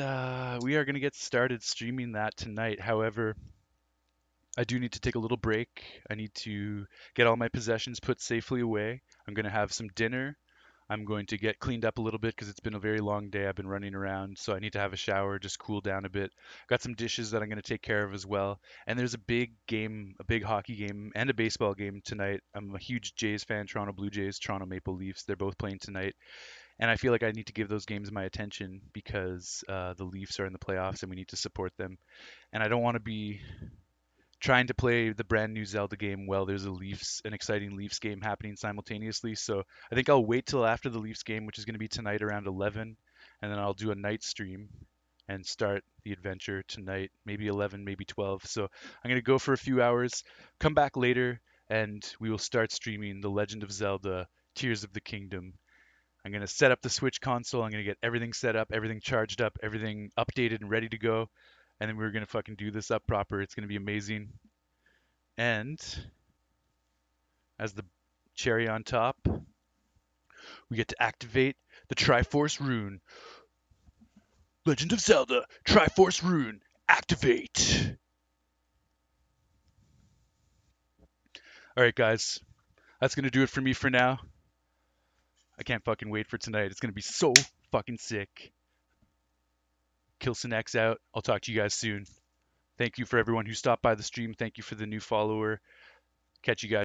Speaker 1: we are going to get started streaming that tonight. However, I do need to take a little break. I need to get all my possessions put safely away. I'm going to have some dinner. I'm going to get cleaned up a little bit because it's been a very long day. I've been running around, so I need to have a shower, just cool down a bit. Got some dishes that I'm going to take care of as well. And there's a big game, a big hockey game, and a baseball game tonight. I'm a huge Jays fan, Toronto Blue Jays, Toronto Maple Leafs. They're both playing tonight. And I feel like I need to give those games my attention because the Leafs are in the playoffs and we need to support them. And I don't want to be trying to play the brand new Zelda game while there's an exciting Leafs game happening simultaneously. So I think I'll wait till after the Leafs game, which is going to be tonight around 11, and then I'll do a night stream and start the adventure tonight, maybe 11, maybe 12. So I'm going to go for a few hours, come back later, and we will start streaming The Legend of Zelda Tears of the Kingdom. I'm going to set up the Switch console. I'm going to get everything set up, everything charged up, everything updated and ready to go. And then we're going to fucking do this up proper. It's going to be amazing. And as the cherry on top, we get to activate the Triforce Rune. Legend of Zelda, Triforce Rune, activate. All right, guys. That's going to do it for me for now. I can't fucking wait for tonight. It's going to be so fucking sick. Kilson X out. I'll talk to you guys soon. Thank you for everyone who stopped by the stream. Thank you for the new follower. Catch you guys.